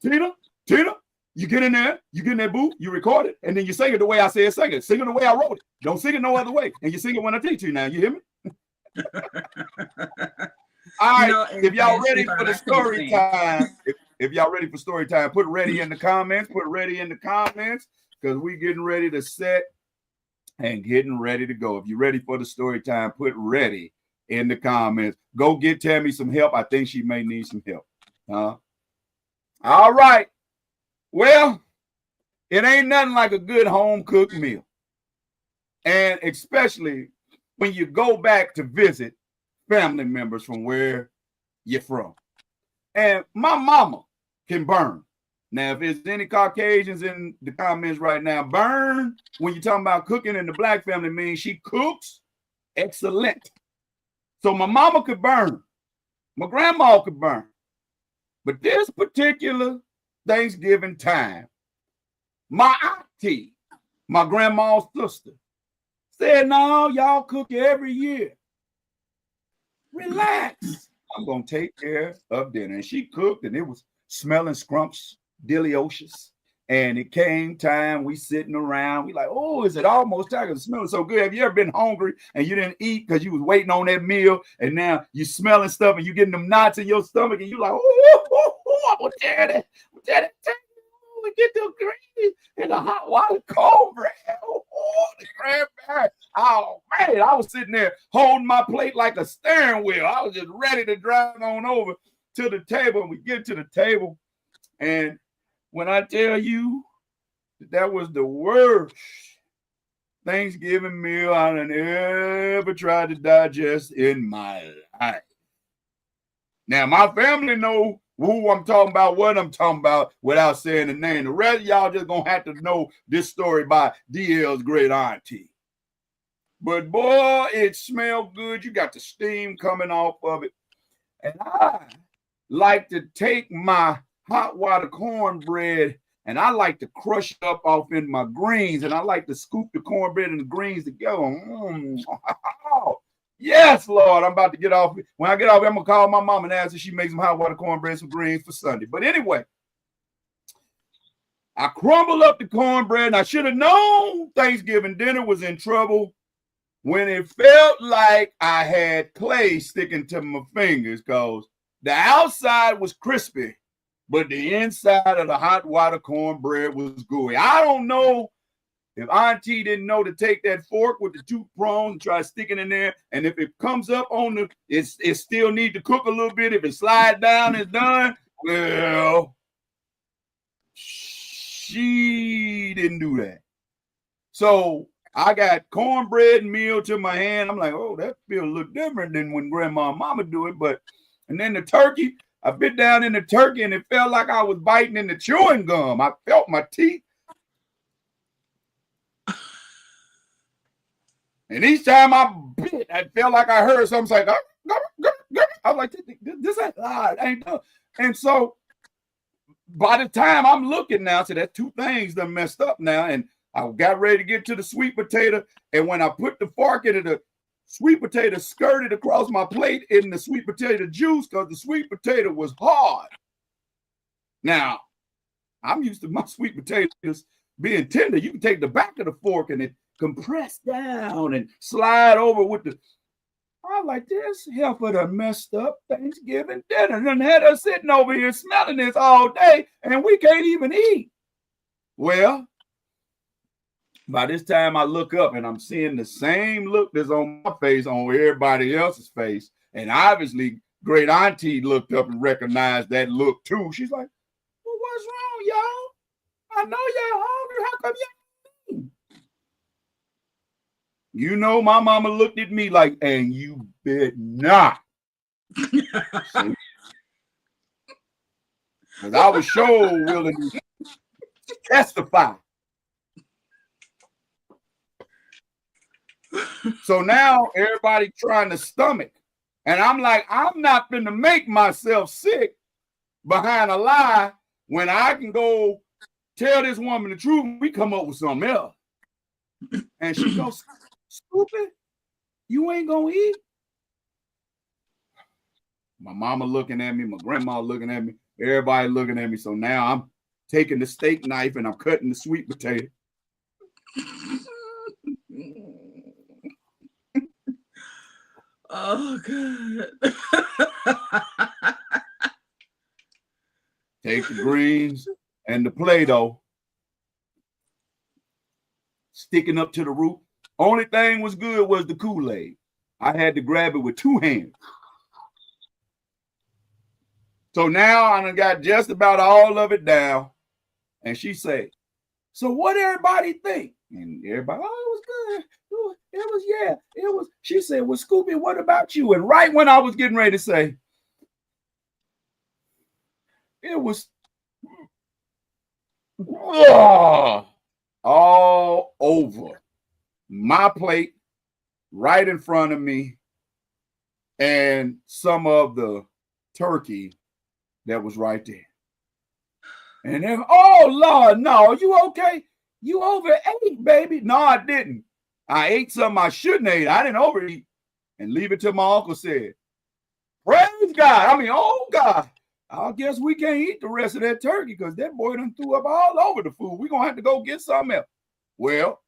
Carolina. Tina, you get in there, booth, you record it, and then you sing it the way I said sing it. Sing it the way I wrote it. Don't sing it no other way. And you sing it when I teach you now. You hear me? All right. If y'all ready for the story time, if y'all ready for story time, put ready in the comments. Put ready in the comments because we getting ready to set and getting ready to go. If you're ready for the story time, put ready in the comments. Go get Tammy some help. I think she may need some help. All right. Well, it ain't nothing like a good home cooked meal. And especially when you go back to visit family members from where you're from. And my mama can burn. Now, if there's any Caucasians in the comments right now, burn, when you're talking about cooking in the black family, means she cooks excellent. So my mama could burn. My grandma could burn. But this particular Thanksgiving time, my auntie, my grandma's sister, said, no, y'all cook every year. Relax. I'm going to take care of dinner. And she cooked, and it was smelling delicious. And it came time, we sitting around. We like, oh, is it almost time? It's smelling so good. Have you ever been hungry and you didn't eat because you was waiting on that meal, and now you smelling stuff and you getting them knots in your stomach, and you like, I'm going to tear that. We get the gravy and the hot water cornbread. The cranberry. Oh, man, I was sitting there holding my plate like a steering wheel. I was just ready to drive on over to the table. And we get to the table, and when I tell you that was the worst Thanksgiving meal I done ever tried to digest in my life. Now, my family know who I'm talking about, what I'm talking about, without saying the name. The rest of y'all just gonna have to know this story by DL's great auntie. But boy, it smelled good. You got the steam coming off of it. And I like to take my hot water cornbread and I like to crush it up off in my greens, and I like to scoop the cornbread and the greens together. Yes, Lord, I'm about to get off. When I get off, I'm going to call my mom and ask if she makes some hot water cornbread, some greens for Sunday. But anyway, I crumbled up the cornbread, and I should have known Thanksgiving dinner was in trouble when it felt like I had clay sticking to my fingers, because the outside was crispy, but the inside of the hot water cornbread was gooey. I don't know If Auntie didn't know to take that fork with the two prongs and try sticking in there, and if it comes up on the, it still need to cook a little bit. If it slide down, it's done. Well, she didn't do that. So I got cornbread and meal to my hand. I'm like, oh, that feels a little different than when grandma and mama do it. But, and then the turkey, I bit down in the turkey and it felt like I was biting into chewing gum. I felt my teeth. And each time I bit, I felt like I heard something like, I was like, this ain't loud. Ain't done. And so by the time I'm looking now, so that two things done messed up now. And I got ready to get to the sweet potato. And when I put the fork into the sweet potato, skirted across my plate in the sweet potato juice because the sweet potato was hard. Now, I'm used to my sweet potatoes being tender. You can take the back of the fork and it compress down and slide over with the. I'm like, this heifer done messed up Thanksgiving dinner and had us sitting over here smelling this all day and we can't even eat. Well, by this time I look up and I'm seeing the same look that's on my face on everybody else's face. And obviously great auntie looked up and recognized that look too. She's like, well, what's wrong, y'all? I know y'all hungry. How come y'all eating? You know, my mama looked at me like, and you bet not. Because I was sure willing to testify. So now everybody trying to stomach. And I'm like, I'm not going to make myself sick behind a lie when I can go tell this woman the truth and we come up with something else. And she goes, stupid, you ain't gonna eat? My mama looking at me, my grandma looking at me, everybody looking at me. So now I'm taking the steak knife and I'm cutting the sweet potato. Oh, good. Take the greens and the Play-Doh, sticking up to the root. Only thing was good was the Kool-Aid. I had to grab it with two hands. So now I done got just about all of it down. And she said, so what everybody think? And everybody, oh, it was good. It was. She said, well, Scooby, what about you? And right when I was getting ready to say, it was all over my plate, right in front of me, and some of the turkey that was right there. And then, oh, Lord, no, you okay? You overate, baby. No, I didn't. I ate something I shouldn't eat. I didn't overeat. And leave it till my uncle said, praise God. I mean, oh, God. I guess we can't eat the rest of that turkey because that boy done threw up all over the food. We're going to have to go get something else. Well,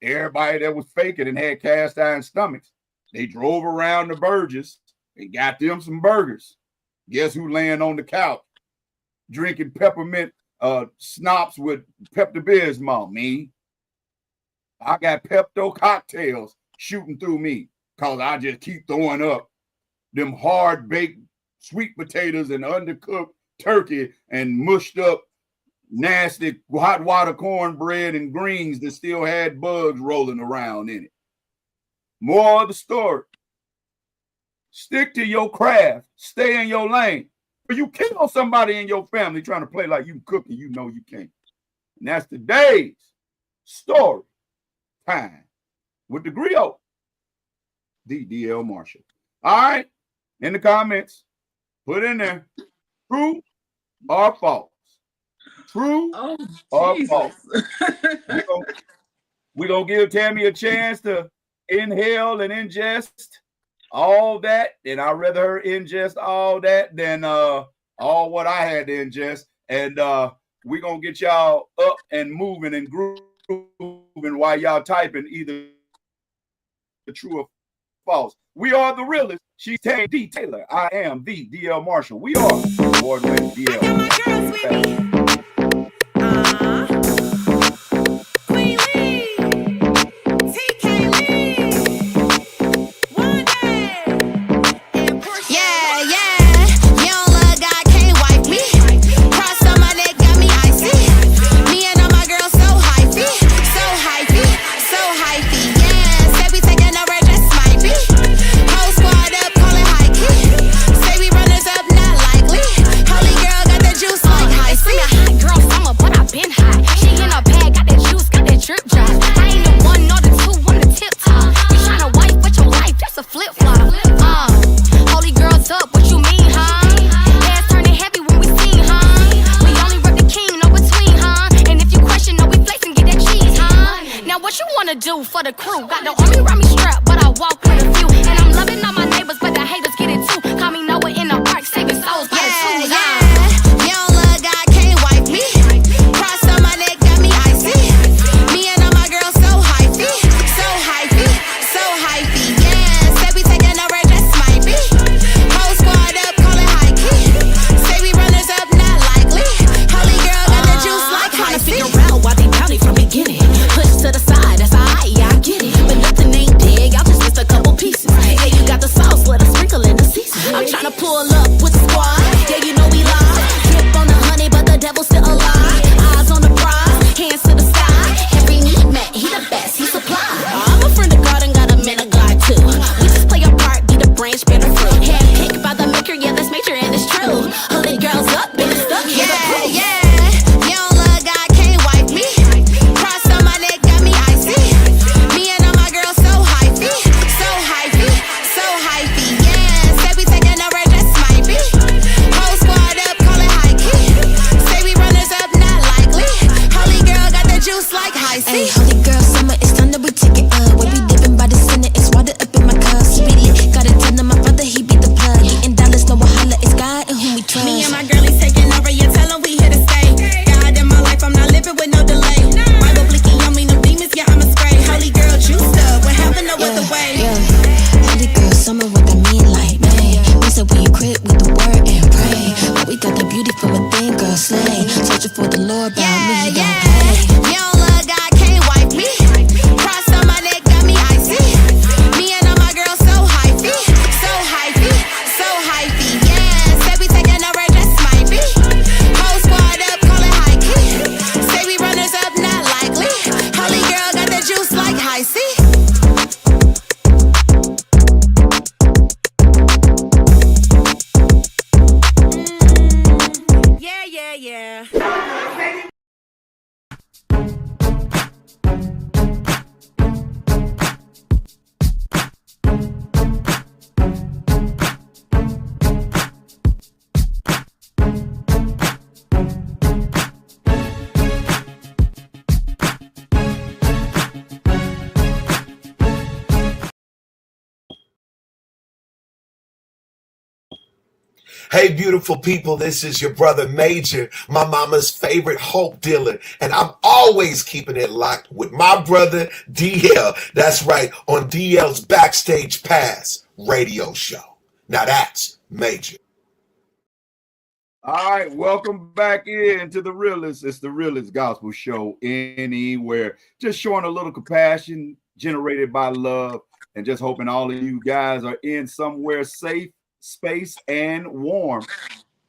everybody that was faking and had cast iron stomachs, they drove around the Burgess and got them some burgers. Guess who laying on the couch drinking peppermint schnapps with Pepto-Bismol? Me. I got Pepto cocktails shooting through me because I just keep throwing up them hard-baked sweet potatoes and undercooked turkey and mushed up nasty hot water cornbread and greens that still had bugs rolling around in it. More of the story. Stick to your craft. Stay in your lane. But you kill somebody in your family trying to play like you cook and you know you can't. And that's today's story time with the griot, DL Marshall. All right. In the comments, put in there, true or false. True or false. We're going to give Tammy a chance to inhale and ingest all that. And I'd rather her ingest all that than all what I had to ingest. And we're going to get y'all up and moving and grooving while y'all typing either the true or false. We are the realest. She's Tammy D. Taylor. I am the DL Marshall. We are award-winning DL. Queen Lee. the crew. Got the army around me strapped, but I walk with a few. And I'm loving all my neighbors, but the haters get it too. Call me Noah in the ark, saving souls by the tools. You don't love God, can't wipe me. Cross on my neck, got me icy. Me and all my girls so hypey, so hypey, so hypey. Yeah, say we taking over, just might be. Whole squad up, call it high key. Say we runners up, not likely. Holy girl got the juice like high C. Figure out why they bounty from beginning. Push to the side, that's alright, yeah, I get it. But nothing ain't dead, y'all just missed a couple pieces. Yeah, you got the sauce, let us sprinkle in the season. I'm tryna pull up with the squad. Yeah, you know we live. Drip on the honey, but the devil's still alive. Eyes on the prize, hands to the sky. Every need met, he the best, he supply. I'm a friend of God and got a man of God too. We just play our part, be the branch, bear the fruit. Handpicked by the maker, yeah, that's major and it's true. Holy girls up, been stuck, yeah, yeah. You don't love God, can't wipe me. Cross on my neck, got me icy. Me and all my girls so hypey, so hypey, so hypey. Yeah, say we taking over, just might be. Whole squad up, call it high key. Say we runners up, not likely. Holy girl got the juice like high C. Hey, holy girl, summer, it's time that we take it up. When we dipping by the center, it's water up in my cup. He be lit, gotta tell him my brother, he be the plug. Getting dollars, no wahala, it's God and whom we trust. Me and my girlies taking over, you tell him we here to stay. God in my life, I'm not living with no delay. Bible blinking on me, no demons, yeah, I'm a spray. Holy girl, juiced up, when heaven no other way. Yeah, holy girl, summer, what I mean, like, man. We said we equip with the word and pray. But we got the beauty from within, girl, slay. Searching for the Lord, about me, he don't play. You don't love God, can't wipe me. Cross on my neck, got me icy. Me and all my girls so hypey, so hypey, so hypey. Yeah, say we taking over, just might be. Whole squad up, call it high key. Say we runners up, not likely. Holy girl got the juice like high C. Yeah, yeah, yeah. Hey, beautiful people, this is your brother Major, my mama's favorite hope dealer, and I'm always keeping it locked with my brother DL. That's right, on DL's Backstage Pass radio show. Now that's Major. All right, welcome back in to the realest. It's the realest gospel show anywhere. Just showing a little compassion generated by love, and just hoping all of you guys are in somewhere safe, space, and warm.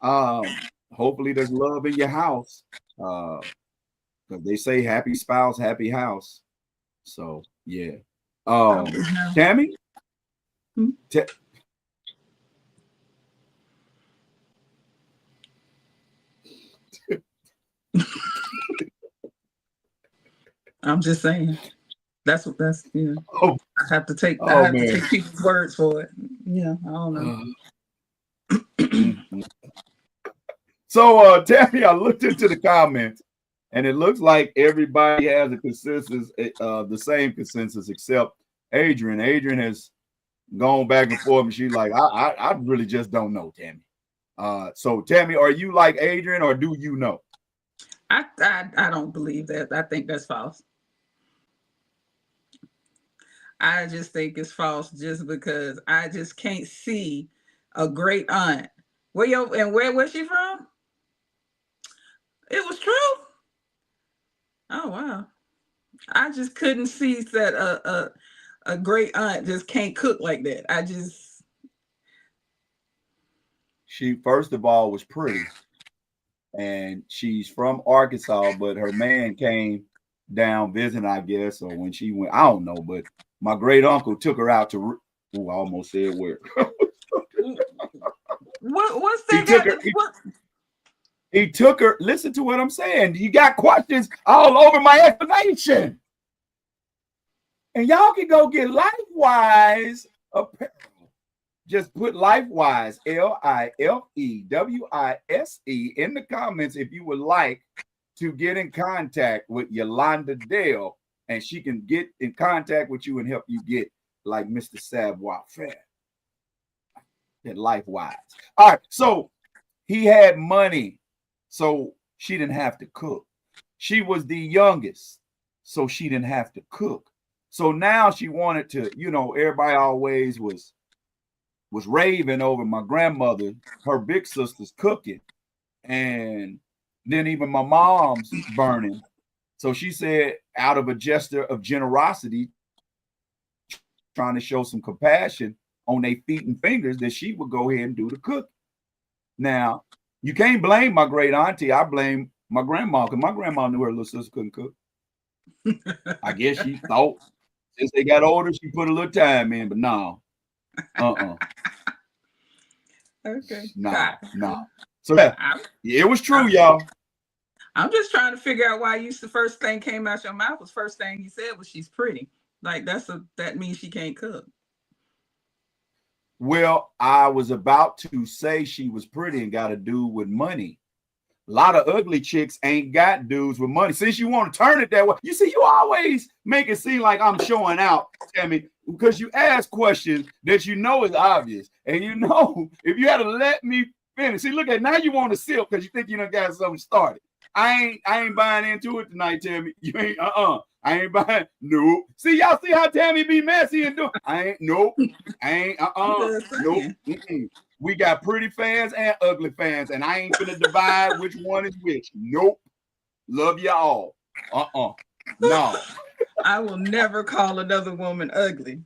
Hopefully there's love in your house. Because they say happy spouse, happy house. So yeah. Tammy? I'm just saying. That's you know. Oh, I have to take people's words for it. Yeah, I don't know. So Tammy, I looked into the comments, and it looks like everybody has a consensus, the same consensus except Adrian. Adrian has gone back and forth, and she's like, I really just don't know, Tammy. So Tammy, are you like Adrian, or do you know? I don't believe that. I think that's false. I just think it's false just because I just can't see a great aunt. Where was she from? It was true. Oh wow. I just couldn't see that a great aunt just can't cook like that. She first of all was pretty, and she's from Arkansas, but her man came down visiting, I guess, or when she went, I don't know, but my great uncle took her out to. I almost said where. What's that? He took her. Listen to what I'm saying. You got questions all over my explanation, and y'all can go get LifeWise apparel. Just put LifeWise, LIFEWISE, in the comments if you would like to get in contact with Yolanda Dale and she can get in contact with you and help you get like Mr. Savoir Faire. And life-wise. All right, so he had money, so she didn't have to cook. She was the youngest, so she didn't have to cook. So now she wanted to, you know, everybody always was raving over my grandmother, her big sister's cooking, and then even my mom's burning. So she said, out of a gesture of generosity, trying to show some compassion on their feet and fingers, that she would go ahead and do the cooking. Now, you can't blame my great auntie. I blame my grandma, because my grandma knew her little sister couldn't cook. I guess she thought since they got older, she put a little time in, but no. Okay. No. So yeah, it was true, y'all. I'm just trying to figure out why the first thing came out your mouth was first thing you said was she's pretty. Like that means she can't cook. Well, I was about to say she was pretty and got a dude with money. A lot of ugly chicks ain't got dudes with money. Since you want to turn it that way, you see, you always make it seem like I'm showing out, Tammy, because you ask questions that you know is obvious. And you know, if you had to let me finish. See, look at now you want to sip because you think you done got something started. I ain't buying into it tonight, Tammy. You ain't I ain't buying. Nope. See, y'all see how Tammy be messy and do. I ain't. Nope. I ain't. Nope. We got pretty fans and ugly fans, and I ain't gonna divide which one is which. Nope. Love y'all. No. I will never call another woman ugly.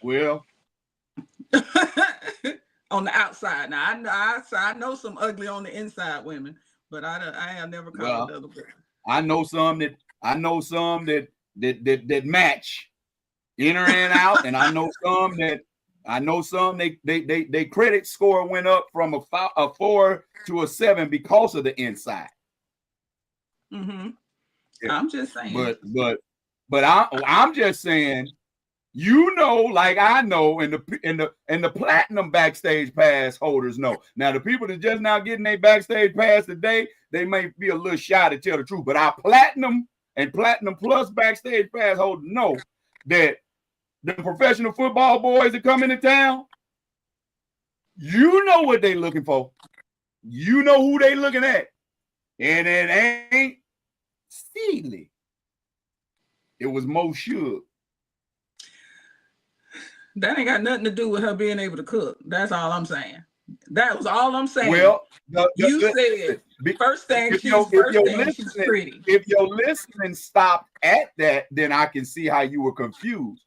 Well, on the outside. Now I know some ugly on the inside women, but I have never called another woman. I know some that match in or and out, and I know some they credit score went up from a 4 to a 7 because of the inside. Mm-hmm. Yeah. I'm just saying. But I'm just saying, you know, like I know, and the platinum backstage pass holders know. Now the people that just now getting their backstage pass today, they may be a little shy to tell the truth, but our platinum and platinum plus backstage pass holders know that the professional football boys that come into town, you know what they looking for. You know who they looking at. And it ain't Steely. It was Mo Shug. That ain't got nothing to do with her being able to cook. That's all I'm saying. That was all I'm saying. Well, you said first thing she's pretty. If your listening stopped at that, then I can see how you were confused.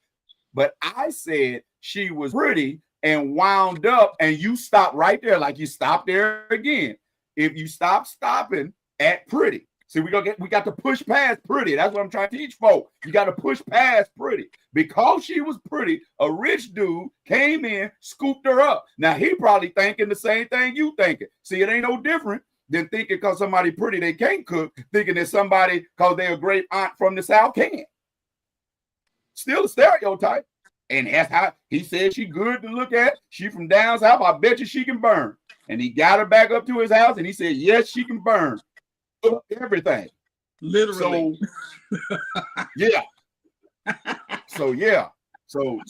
But I said she was pretty and wound up, and you stopped right there, like you stopped there again. If you stopping at pretty. See, we got to push past pretty. That's what I'm trying to teach folks. You got to push past pretty. Because she was pretty, a rich dude came in, scooped her up. Now, he probably thinking the same thing you thinking. See, it ain't no different than thinking because somebody pretty, they can't cook, thinking that somebody, because they're a great aunt from the South, can. Still a stereotype. And that's how he said she good to look at. She from down south. I bet you she can burn. And he got her back up to his house, and he said, yes, she can burn. Everything. Literally. So, yeah. So yeah. So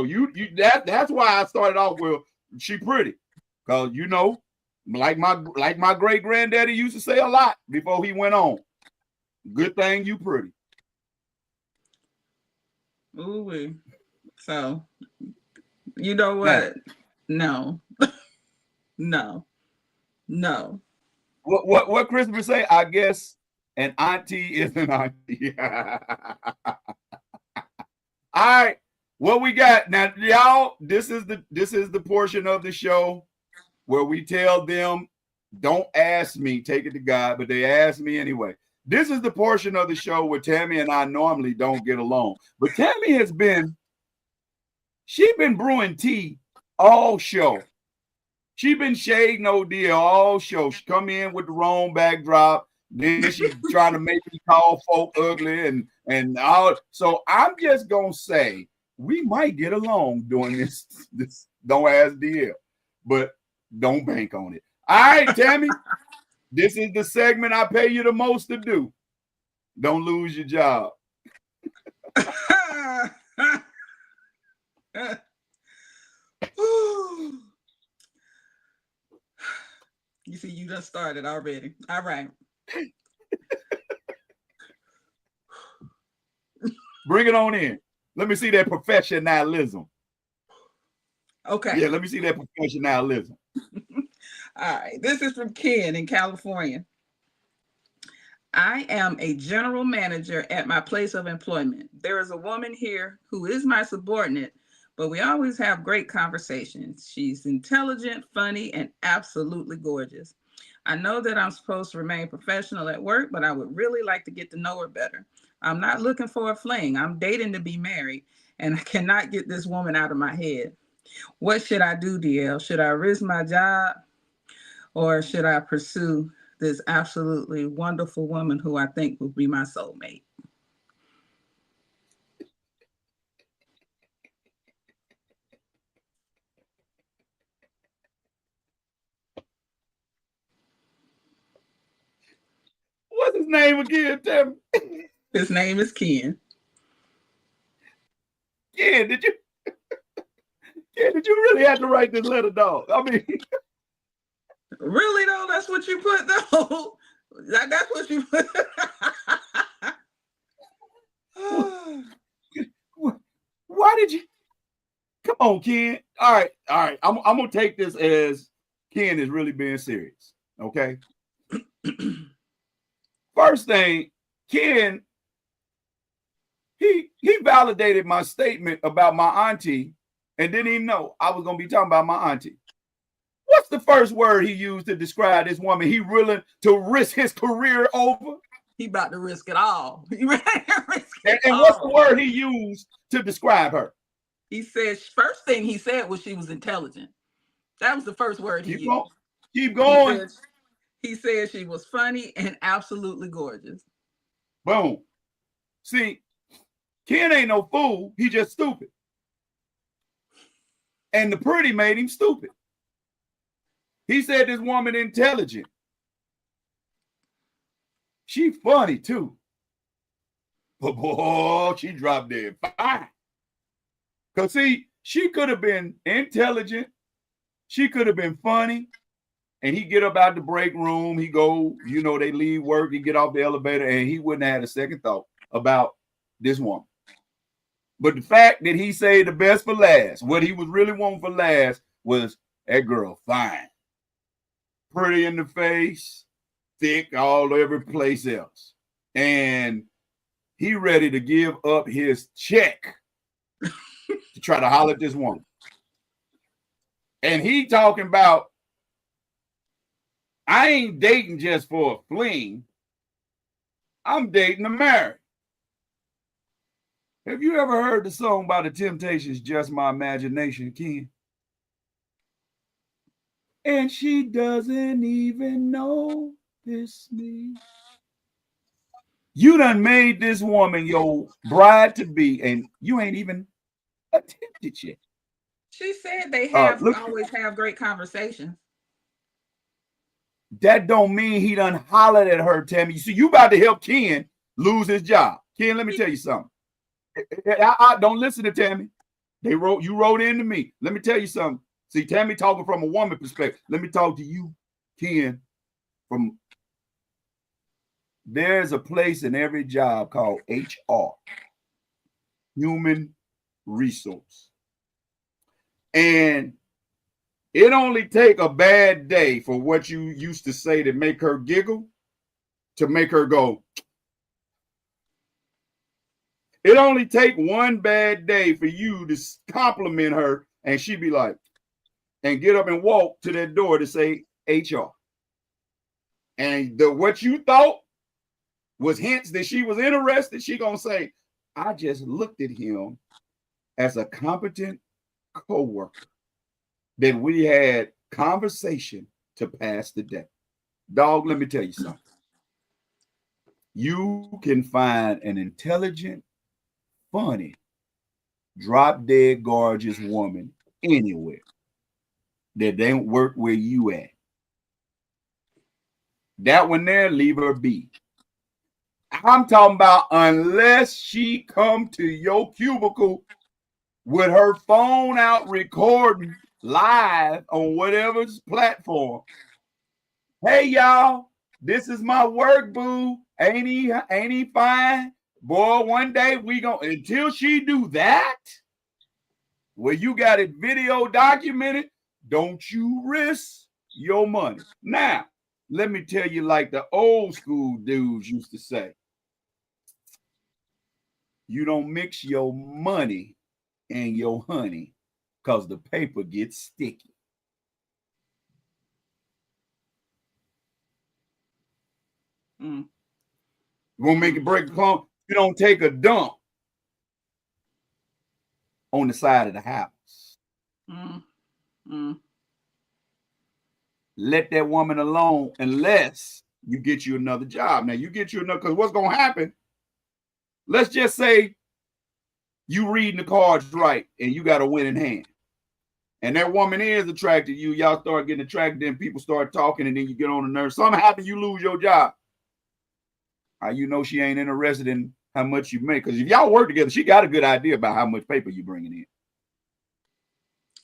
you that's why I started off with she pretty. Because you know, like my great granddaddy used to say a lot before he went on. Good thing you pretty. Ooh. So you know what? No. No. What Christopher say? I guess an auntie is an auntie. All right, what we got now, y'all? This is the portion of the show where we tell them, don't ask me, take it to God, but they ask me anyway. This is the portion of the show where Tammy and I normally don't get along, but Tammy has been brewing tea all show. She been shading no deal all show. She come in with the wrong backdrop. Then she trying to make me call folk ugly and all. So I'm just gonna say we might get along doing this don't ask DL, but don't bank on it. All right, Tammy. This is the segment I pay you the most to do. Don't lose your job. You see, you done started already. All right. Bring it on in. Let me see that professionalism. Okay. Yeah, let me see that professionalism. All right. This is from Ken in California. I am a general manager at my place of employment. There is a woman here who is my subordinate, but we always have great conversations. She's intelligent, funny, and absolutely gorgeous. I know that I'm supposed to remain professional at work, but I would really like to get to know her better. I'm not looking for a fling. I'm dating to be married, and I cannot get this woman out of my head. What should I do, DL? Should I risk my job, or should I pursue this absolutely wonderful woman who I think will be my soulmate? What's his name again, Tim? His name is Ken. Ken, did you really have to write this letter, dog? I mean, really though, that's what you put though. That's what you put. why did you? Come on, Ken. All right. I'm gonna take this as Ken is really being serious. Okay. First thing, Ken, he validated my statement about my auntie and didn't even know I was gonna be talking about my auntie. What's the first word he used to describe this woman he willing to risk his career over? He about to risk it all. He ready to risk it and all. What's the word he used to describe her? He said, first thing he said was she was intelligent. That was the first word he used. Keep going. He said she was funny and absolutely gorgeous. Boom. See, Ken ain't no fool. He just stupid. And the pretty made him stupid. He said this woman intelligent. She funny too. But boy, she dropped dead fine. Because see, she could have been intelligent. She could have been funny. And he get up out the break room. He go, they leave work. He get off the elevator and he wouldn't have had a second thought about this woman. But the fact that he saved the best for last, what he was really wanting for last was that girl fine. Pretty in the face, thick all every place else. And he ready to give up his check to try to holler at this woman. And he talking about, I ain't dating just for a fling. I'm dating to marry. Have you ever heard the song by the Temptations, Just My Imagination, Ken? And she doesn't even notice me. You done made this woman your bride to be, and you ain't even attempted yet. She said they always have great conversations. That don't mean he done hollered at her, Tammy. You see, you about to help Ken lose his job. Ken, let me tell you something. I don't listen to Tammy. You wrote into me. Let me tell you something. See, Tammy talking from a woman perspective. Let me talk to you, Ken, from there's a place in every job called HR, human resource. And it only take a bad day for what you used to say to make her giggle, to make her go. It only take one bad day for you to compliment her and she be like, and get up and walk to that door to say HR. And what you thought was hints that she was interested, she gonna say, I just looked at him as a competent co-worker. Then we had conversation to pass the day. Dog, let me tell you something. You can find an intelligent, funny, drop dead gorgeous woman anywhere that don't work where you at. That one there, leave her be. I'm talking about unless she come to your cubicle with her phone out recording live on whatever platform. Hey y'all, this is my work boo. Ain't he fine? Boy, one day we gonna, until she do that, where you got it video documented, don't you risk your money. Now, let me tell you, like the old school dudes used to say, you don't mix your money and your honey because the paper gets sticky. You want to make it break the clone? You don't take a dump on the side of the house. Let that woman alone unless you get you another job. Now, you get you another, because what's going to happen, let's just say you reading the cards right and you got a winning hand. And that woman is attracted to you. Y'all start getting attracted, then people start talking, and then you get on the nerves. Something happens, you lose your job. How you know she ain't interested in how much you make? Because if y'all work together, she got a good idea about how much paper you bringing in.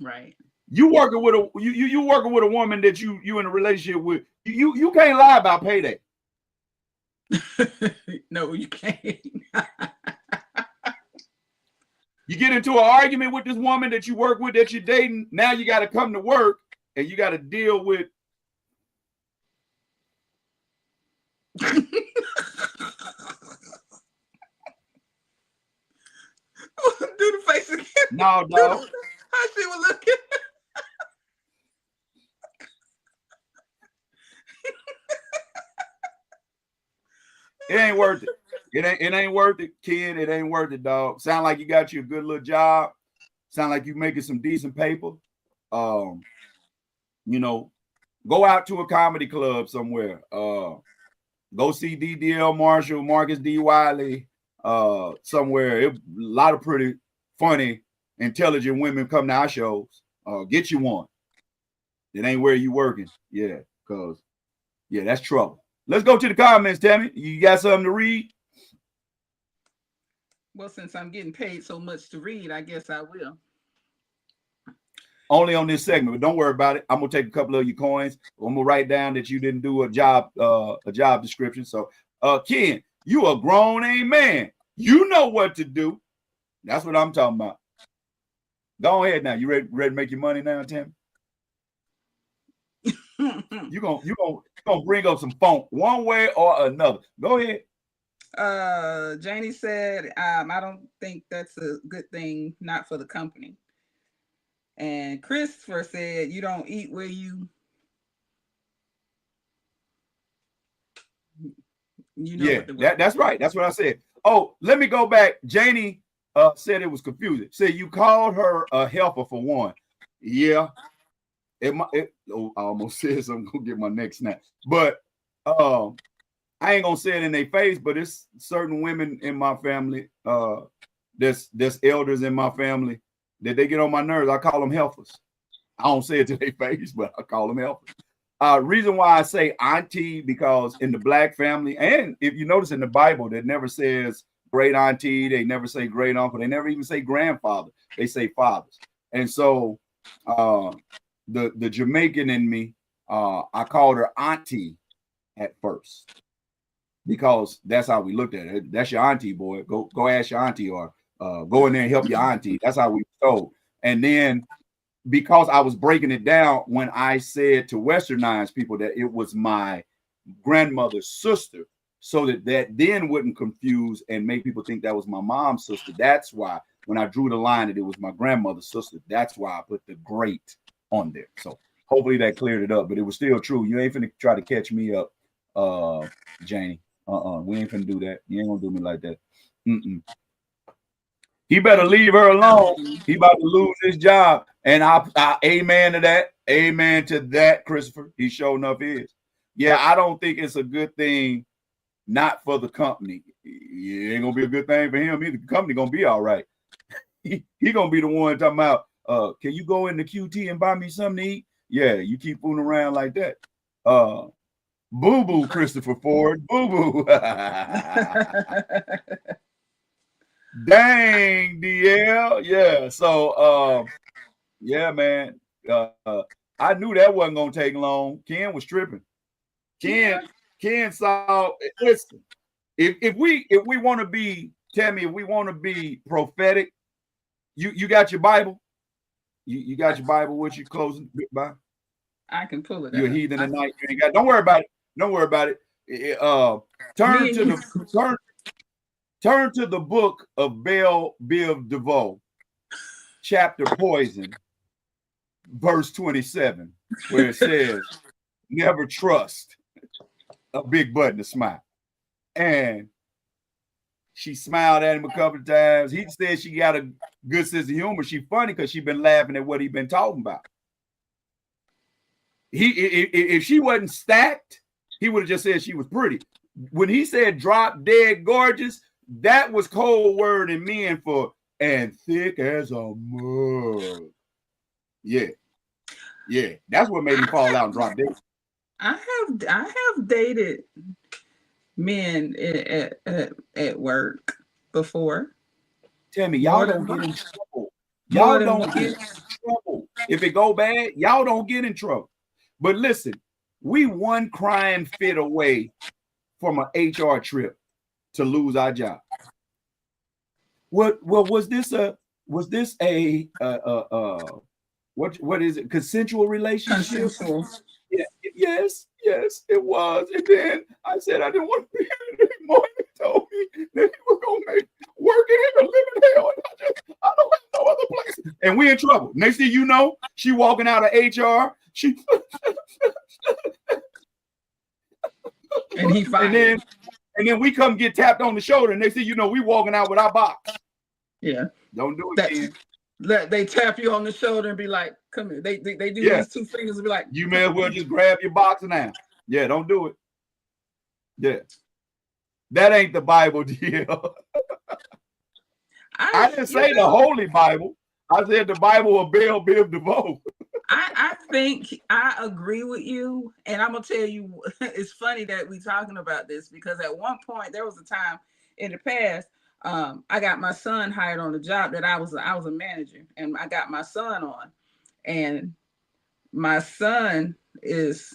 Right. You working with a you working with a woman that you in a relationship with. You can't lie about payday. No, you can't. You get into an argument with this woman that you work with, that you're dating. Now you got to come to work and you got to deal with. Do the face again. No, dog. How she was looking. It ain't worth it. It ain't worth it, kid. It ain't worth it, dog. Sound like you got you a good little job. Sound like you making some decent paper. You know, go out to a comedy club somewhere. Go see DL Marshall, Marcus D. Wiley, somewhere. A lot of pretty funny, intelligent women come to our shows. Get you one. It ain't where you working. Yeah, because, yeah, that's trouble. Let's go to the comments, Tammy. You got something to read? Well, since I'm getting paid so much to read, I guess I will. Only on this segment, but don't worry about it. I'm gonna take a couple of your coins. I'm gonna write down that you didn't do a job description. So, Ken, you a grown a man. You know what to do. That's what I'm talking about. Go ahead now. You ready to make your money now, Tammy? you gonna bring up some funk one way or another. Go ahead. Janie said, I don't think that's a good thing, not for the company. And Christopher said, you don't eat where you know. Yeah, that's right. That's what I said. Oh, let me go back. Janie said it was confusing. Said you called her a helper for one. Yeah. I almost said something. Gonna get my neck snapped. But I ain't gonna say it in their face, but it's certain women in my family, there's elders in my family that they get on my nerves. I call them helpers. I don't say it to their face, but I call them helpers. Reason why I say auntie, because in the black family, and if you notice in the Bible, that never says great auntie, they never say great uncle, they never even say grandfather, they say fathers. And so the Jamaican in me, I called her auntie at first, because that's how we looked at it. That's your auntie, boy. Go ask your auntie, or go in there and help your auntie. That's how we told. And then because I was breaking it down when I said to Westernize people that it was my grandmother's sister, so that then wouldn't confuse and make people think that was my mom's sister. That's why when I drew the line that it was my grandmother's sister, that's why I put the great on there. So hopefully that cleared it up, but it was still true. You ain't finna try to catch me up, Janie. We ain't finna do that. You ain't gonna do me like that. He better leave her alone. He about to lose his job. And I amen to that. Amen to that, Christopher. He sure enough is. Yeah, I don't think it's a good thing, not for the company. It ain't gonna be a good thing for him either. The company gonna be all right. He gonna be the one talking about, can you go into QT and buy me something to eat? Yeah, you keep fooling around like that. Boo boo, Christopher Ford. Boo boo. Dang, DL. Yeah. So yeah, man. I knew that wasn't gonna take long. Ken was tripping. Ken saw, listen, if we want to be, Tammy, if we want to be prophetic, you got your Bible? You got your Bible with you closing by? I can pull it. You're a heathen tonight. You ain't got, don't worry about it. Don't worry about it. Turn to the book of Belle Biv DeVoe, chapter Poison, verse 27, where it says, never trust a big button to smile. And she smiled at him a couple of times. He said she got a good sense of humor. She funny because she been laughing at what he been talking about. If she wasn't stacked, he would have just said she was pretty. When he said drop dead gorgeous, that was cold word in men for and thick as a mug. Yeah. That's what made him fall out and drop dead. I have dated men at work before. Tell me, y'all don't get in trouble. Y'all don't get in trouble. If it go bad, y'all don't get in trouble. But listen, we one crying fit away from an HR trip to lose our job. What was this a what is it? Consensual relationship? Consensual. Yeah, yes, it was. And then I said I didn't want to be here anymore. He told me that he was gonna make working here a living hell. And I don't have no other place. And we in trouble. Next thing you know, she walking out of HR. She and he fired. And then we come get tapped on the shoulder. And next thing you know, we walking out with our box. Yeah. Don't do it again. They tap you on the shoulder and be like, come here. They do these two fingers and be like, you may as well just grab your box now. Yeah, don't do it. Yeah. That ain't the Bible deal. I didn't say the Holy Bible. I said the Bible of Belle Biv DeVoe. I think I agree with you. And I'm gonna tell you, it's funny that we talking about this because at one point there was a time in the past, I got my son hired on the job that I was a manager, and I got my son on, and my son is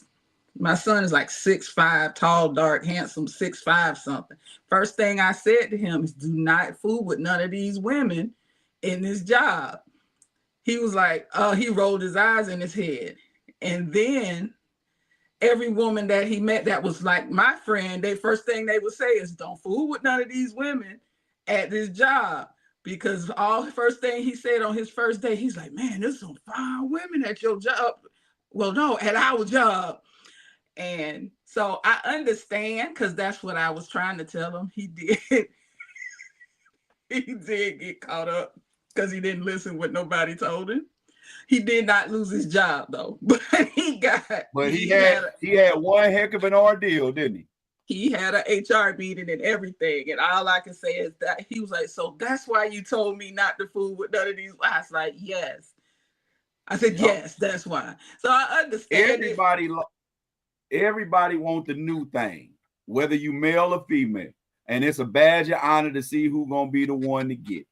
like 6'5", tall, dark, handsome, 6'5" something. First thing I said to him is, do not fool with none of these women in this job. He was like, he rolled his eyes in his head. And then every woman that he met that was like my friend, first thing they would say is, don't fool with none of these women at this job. Because first thing he said on his first day, he's like, man, there's some fine women at your job. Well, no, at our job. And so I understand, because that's what I was trying to tell him. He did. He did get caught up because he didn't listen what nobody told him. He did not lose his job though, but he had one heck of an ordeal, didn't he? He had an HR meeting and everything, and all I can say is that he was like, "So that's why you told me not to fool with none of these." I was like, "Yes." I said, "Yes, that's why." So I understand. Everybody wants the new thing, whether you male or female, and it's a badge of honor to see who's gonna be the one to get.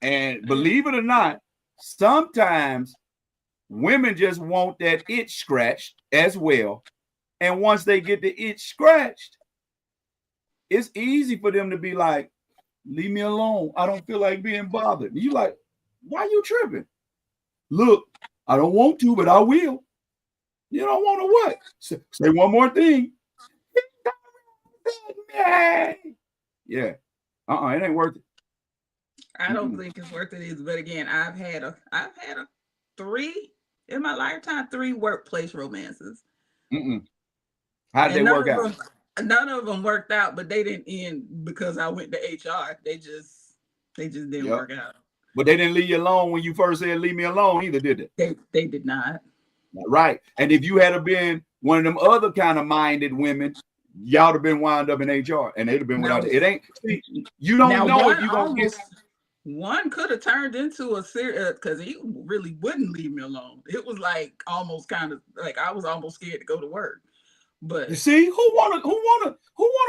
And believe it or not, sometimes women just want that itch scratched as well. And once they get the itch scratched, it's easy for them to be like, leave me alone. I don't feel like being bothered. You like, why you tripping? Look, I don't want to, but I will. You don't want to what? Say one more thing. Yeah. It ain't worth it. I don't think it's worth it either. But again, I've had a 3 in my lifetime, 3 workplace romances. How did they work out? None of them worked out, but they didn't end because I went to HR. They just didn't work out. But they didn't leave you alone when you first said leave me alone either, did they? They did not. Right. And if you had been one of them other kind of minded women, y'all have been wound up in HR, and they'd have been without it. It ain't. You don't know if you're gonna get. One could have turned into a serious, because he really wouldn't leave me alone. It was like almost kind of like I was almost scared to go to work. But you see, who wanna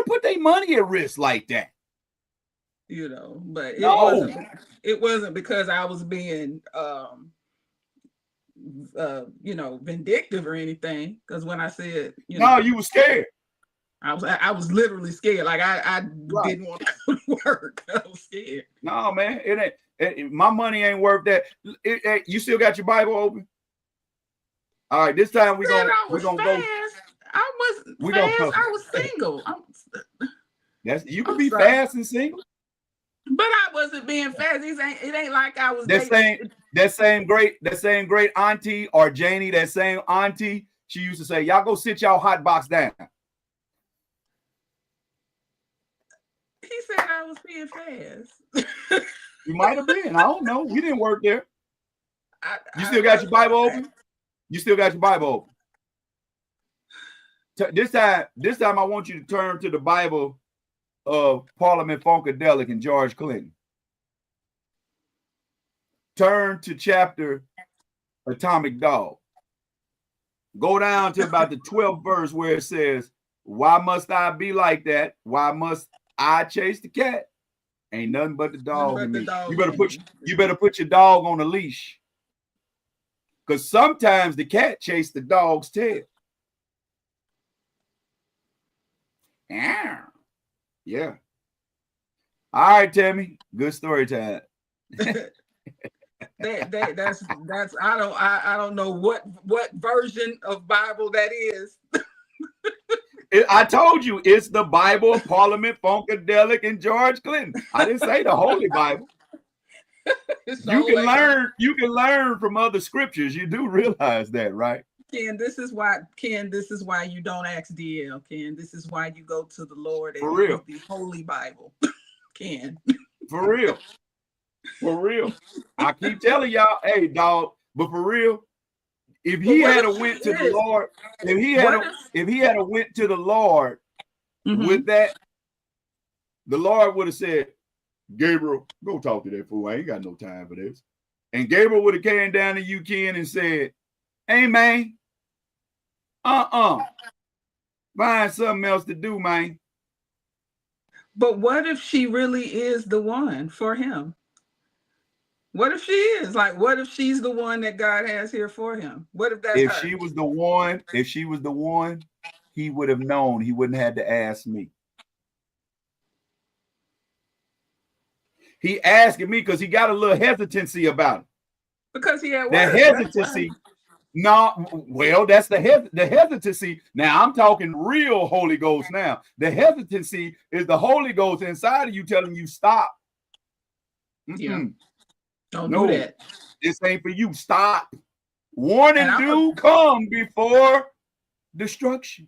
put their money at risk like that? you know, but No. it wasn't because I was being you know, vindictive or anything. Because when I said, you No, know, you were scared. I was literally scared. Like I Right. didn't want to go to work. I was scared. No, man, my money ain't worth that. You still got your Bible open? All right, this time we're gonna go. I was We fast. gonna I was single. you can I'm be sorry. fast and single. But I wasn't being fast. It ain't like I was that same great auntie or Janie, that same auntie, she used to say, y'all go sit y'all hot box down. He said I was being fast. You might have been. I don't know. We didn't work there. You still I got your Bible open? You still got your Bible open? This time I want you to turn to the Bible of Parliament Funkadelic and George Clinton. Turn to chapter Atomic Dog. Go down to about the 12th verse where it says, why must I be like that? Why must I chase the cat? Ain't nothing but the dog in me. You better put your dog on a leash. Because sometimes the cat chased the dog's tail. Yeah. All right, Tammy. Good story time. That's I don't know what version of Bible that is. I told you it's the Bible of Parliament Funkadelic and George Clinton. I didn't say the Holy Bible. You can learn from other scriptures. You do realize that, right? Ken, this is why you don't ask DL. Ken, this is why you go to the Lord and for real. The Holy Bible. Ken. For real. I keep telling y'all, hey, dog, but for real, if he had went to the Lord, if he had went to the Lord with that, the Lord would have said, Gabriel, go talk to that fool. I ain't got no time for this. And Gabriel would have came down to you, Ken, and said, hey, man, find something else to do, man. But what if she really is the one for him? What if she is? Like, what if she's the one that God has here for him? What if that's her? If she was the one, he would have known. He wouldn't have to ask me. He asking me because he got a little hesitancy about it. Because he had that hesitancy. No, well, that's the hesitancy. Now I'm talking real Holy Ghost now. The hesitancy is the Holy Ghost inside of you telling you stop. Yeah. Don't do that. This ain't for you. Stop. Warning do come before destruction.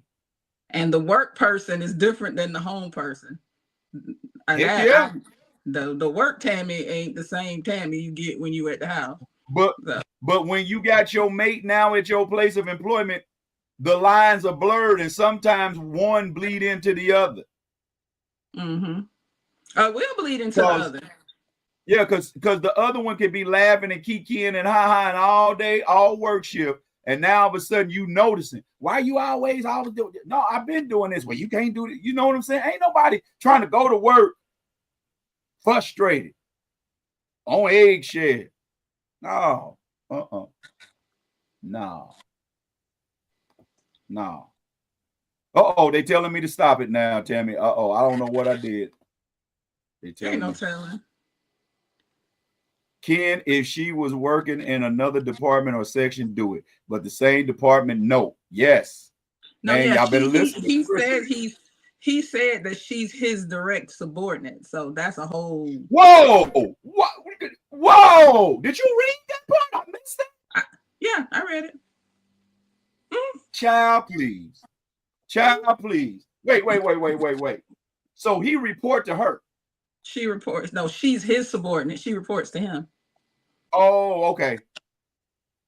And the work person is different than the home person. The work Tammy ain't the same Tammy you get when you at the house. But when you got your mate now at your place of employment, the lines are blurred and sometimes one bleed into the other. We'll bleed into the other. Yeah, because the other one could be laughing and kikiing and ha-ha and all day, all work shift. And now all of a sudden you noticing, why you always doing this? No, I've been doing this. Well, you can't do it. You know what I'm saying? Ain't nobody trying to go to work frustrated, on eggshell. No. No. They telling me to stop it now, Tammy. I don't know what I did. They ain't no telling. Ken, if she was working in another department or section, do it. But the same department, no. Yes. No, and y'all better listen. He said that she's his direct subordinate. So that's a whole. Whoa! Whoa! Did you read that part? I missed that. Yeah, I read it. Child, please. Wait. So he report to her. She reports. No, she's his subordinate. She reports to him. Oh, okay.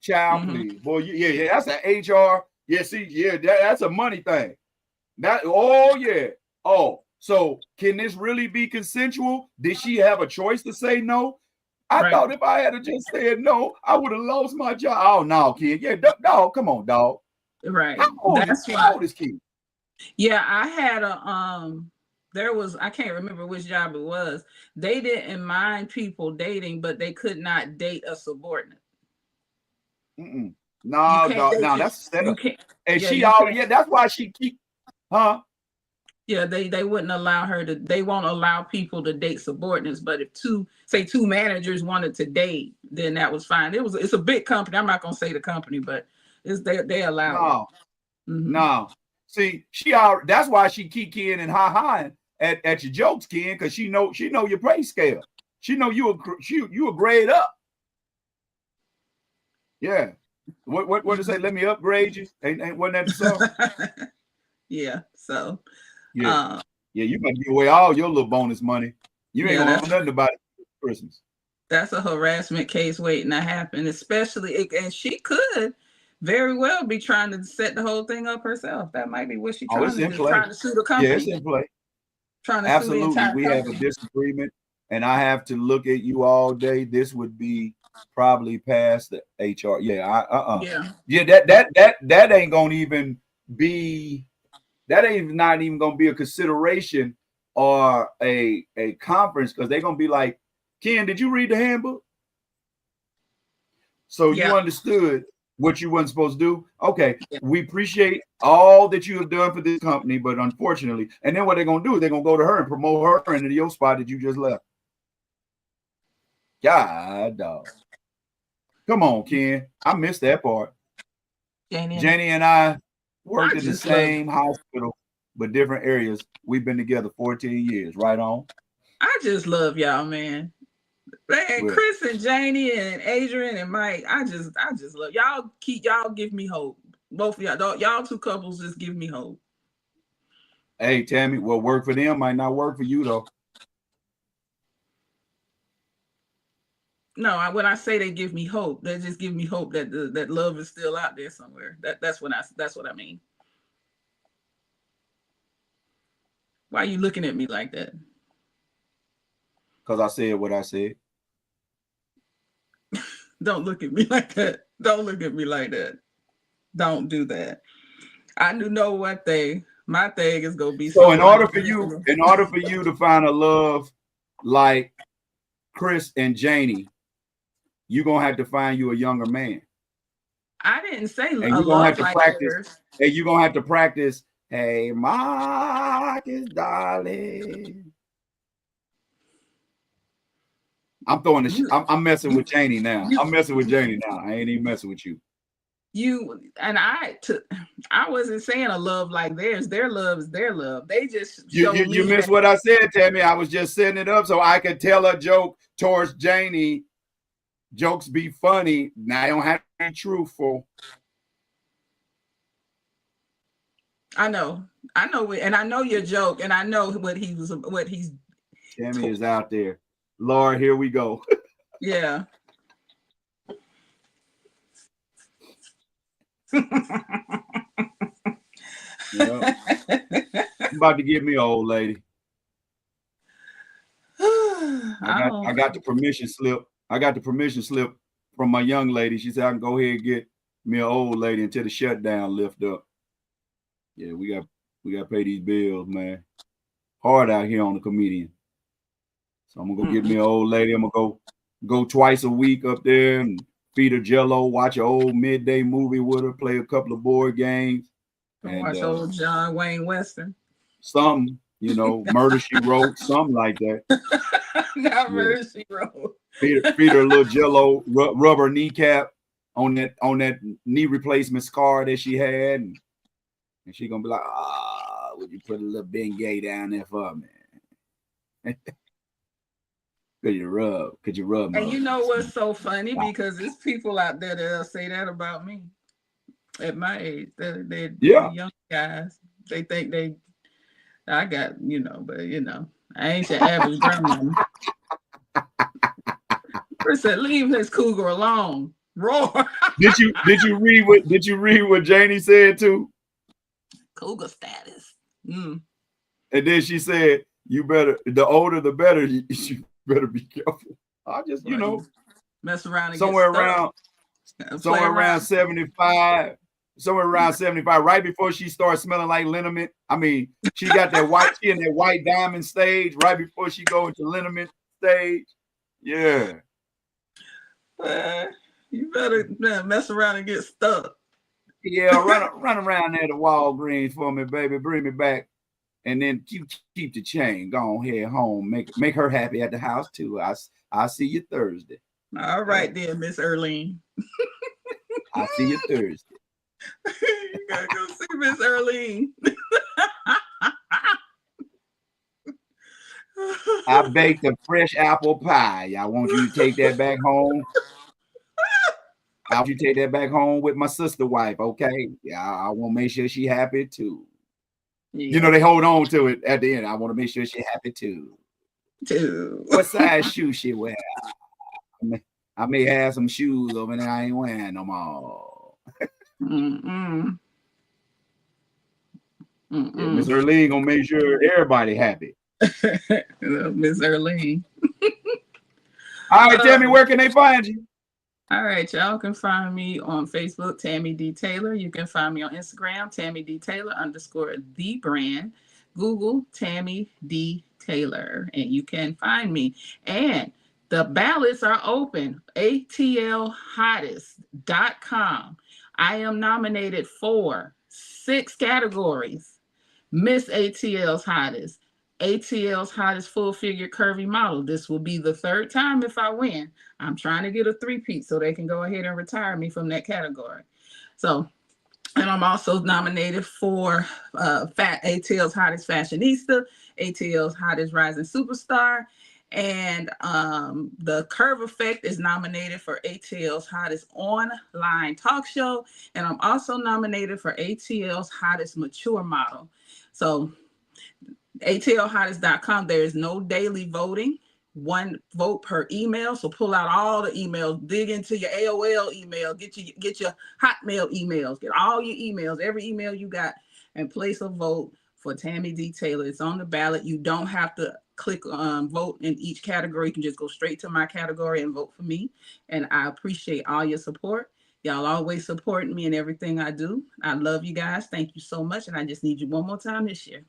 Child, please. Boy, yeah, that's an HR. Yeah, see, that's a money thing. So can this really be consensual? Did she have a choice to say no? I thought if I had just said no, I would have lost my job. Oh, no, kid. Yeah, dog, come on, dog. Right. How old is kid? Yeah, I had a there was, I can't remember which job it was. They didn't mind people dating, but they could not date a subordinate. Mm-mm. You No, can't dog, date no, your, that's a you setup. can't, And yeah, she you all, can't. yeah, that's why she keep, huh? Yeah, they wouldn't allow her to, they won't allow people to date subordinates. But if two managers wanted to date, then that was fine. It's a big company. I'm not gonna say the company, but it's they allow it. No, Hmm. no. See, she all, that's why she kikiing and ha-haing at your jokes, Ken, because she know your pay scale. She know you a grade up. Yeah. What to say? Let me upgrade you. Ain't wasn't that the song? Yeah. So Yeah. uh Yeah, you might give away all your little bonus money. You ain't yeah, gonna know nothing about it for Christmas. that's a harassment case waiting to happen, especially, and she could very well be trying to set the whole thing up herself. That might be what she's Oh, trying it's to in do, play. trying to sue the Yeah, it's company, in play. trying to sue the Absolutely. entire We have a company. disagreement, and I have to look at you all day. This would be probably past the HR. Yeah, Yeah. Yeah, that ain't gonna even be, that ain't not even gonna be a consideration or a conference, because they're gonna be like, Ken, did you read the handbook? So you Yeah. understood what you weren't supposed to do. Okay, Yeah. we appreciate all that you have done for this company, but unfortunately, and then what they're gonna do is they're gonna go to her and promote her into your spot that you just left. God, dog. Come on, Ken. I missed that part. Janie and I worked I in the just love same hospital, but different areas. We've been together 14 years. Right on. I just love y'all, man. Man, Well, Chris and Janie and Adrian and Mike, I just love y'all. Y'all give me hope. Both of y'all two couples just give me hope. hey, Tammy, what worked for them might not work for you though. No, when I say they give me hope, they just give me hope that that love is still out there somewhere. That's what I mean. Why are you looking at me like that? Because I said what I said. Don't look at me like that. Don't look at me like that. Don't do that. I do know one thing. My thing is gonna be So so unpredictable. in order for you to find a love like Chris and Janie, you're gonna have to find you a younger man. I didn't say And a you're gonna have love to like practice, theirs. and you're gonna have to practice, hey Marcus, darling. I'm throwing the I'm messing with Janie now. You I'm messing with Janie now. I ain't even messing with you. I wasn't saying a love like theirs. Their love is their love. They just You showed you me missed that. what I said, Tammy. I was just setting it up so I could tell a joke towards Janie. Jokes be funny. Now I don't have to be truthful. I know, and I know your joke, and I know what he's. Tammy is out there. Lord, here we go. Yeah. Yeah. I'm about to get me an old lady. I got the permission slip. I got the permission slip from my young lady. She said I can go ahead and get me an old lady until the shutdown lift up. Yeah, we got to pay these bills, man. Hard out here on the comedian. So I'm gonna go get me an old lady. I'm gonna go twice a week up there and feed her Jello, watch an old midday movie with her, play a couple of board games, and Watch old John Wayne Western. something, Murder She Wrote, something like that. Not Murder She Wrote. Feed her a little Jello rubber kneecap on that knee replacement scar that she had, and she gonna be like, would you put a little Bengay down there for me? Could you rub me? And you know what's so funny? Because there's people out there that'll say that about me at my age. They're young guys. They think I got, but I ain't your average grandmama. Chris said, leave his cougar alone. Roar. Did you read what Janie said too? Cougar status. And then she said, you better, the older the better, you better be careful. I just, mess around and somewhere around 75, somewhere around 75, right before she starts smelling like liniment. I mean, she got that white, she in that white diamond stage right before she go into liniment stage. Yeah. You better mess around and get stuck. Yeah, run around there to Walgreens for me, baby. Bring me back. And then keep the chain. Go ahead home. Make her happy at the house too. I'll see you Thursday. All right, then, Miss Earlene. I'll see you Thursday. You gotta go see Miss Earlene. I baked a fresh apple pie. I want you to take that back home. I want you to take that back home with my sister wife, okay? Yeah, I want to make sure she happy too. Yeah. You know, they hold on to it at the end. I want to make sure she happy too. What size shoe she wear? I may have some shoes over there I ain't wearing no more. Yeah, Miss Earlene gonna make sure everybody happy. Miss Earlene. All right, tell me, where can they find you? All right, y'all can find me on Facebook, Tammy D. Taylor. You can find me on Instagram, Tammy D. Taylor _the brand. Google Tammy D. Taylor, and you can find me. And the ballots are open, atlhottest.com. I am nominated for 6 categories. Miss ATL's Hottest, ATL's Hottest Full Figure Curvy Model. This will be the 3rd time if I win. I'm trying to get a 3-peat so they can go ahead and retire me from that category. So, and I'm also nominated for ATL's Hottest Fashionista, ATL's Hottest Rising Superstar, and the Curve Effect is nominated for ATL's Hottest Online Talk Show, and I'm also nominated for ATL's Hottest Mature Model. So atlhottest.com, there is no daily voting, 1 vote per email. So pull out all the emails, dig into your AOL email, get your Hotmail emails, get all your emails, every email you got, and place a vote for Tammy D. Taylor. It's on the ballot. You don't have to click vote in each category. You can just go straight to my category and vote for me. And I appreciate all your support. Y'all always supporting me in everything I do. I love you guys. Thank you so much. And I just need you one more time this year.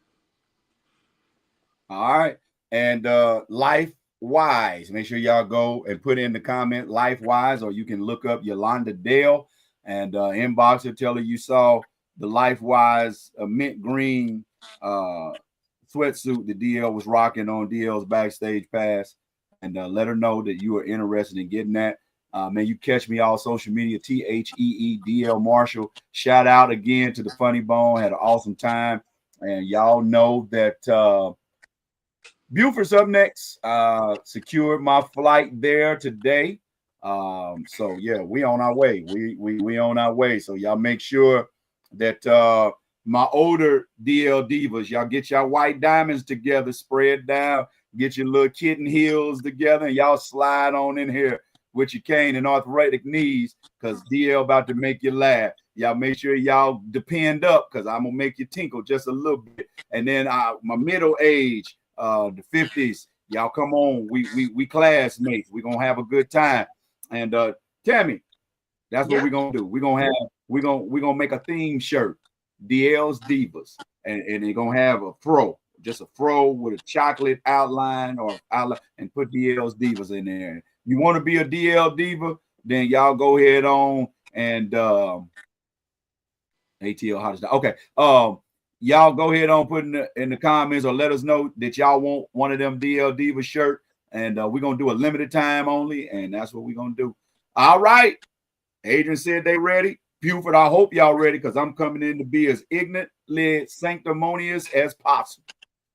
All right. And Life Wise, make sure y'all go and put in the comment Life Wise, or you can look up Yolanda Dale and inbox her, tell her you saw the Life Wise mint green sweatsuit that DL was rocking on DL's Backstage Pass, and let her know that you are interested in getting that. Man, you catch me all social media, TheeDL Marshall. Shout out again to the Funny Bone. Had an awesome time. And y'all know that Buford's up next. Secured my flight there today. So yeah, we on our way. We on our way. So y'all make sure that my older DL divas, y'all get y'all white diamonds together, spread down, get your little kitten heels together, and y'all slide on in here with your cane and arthritic knees, because DL about to make you laugh. Y'all make sure y'all depend up, because I'm gonna make you tinkle just a little bit. And then my middle age, the 50s, y'all come on. We classmates. We're gonna have a good time. And Tammy, that's what we're gonna do. We're gonna make a theme shirt, DL's Divas, and they're gonna have a fro, just a fro with a chocolate outline or outline, and put DL's Divas in there. You want to be a DL diva, then y'all go ahead on and ATL Hottest. Okay. Y'all go ahead on, put in the comments, or let us know that y'all want one of them DL Diva shirt, and we're gonna do a limited time only, and that's what we're gonna do. All right. Adrian said they ready. Buford, I hope y'all ready, because I'm coming in to be as ignorantly sanctimonious as possible.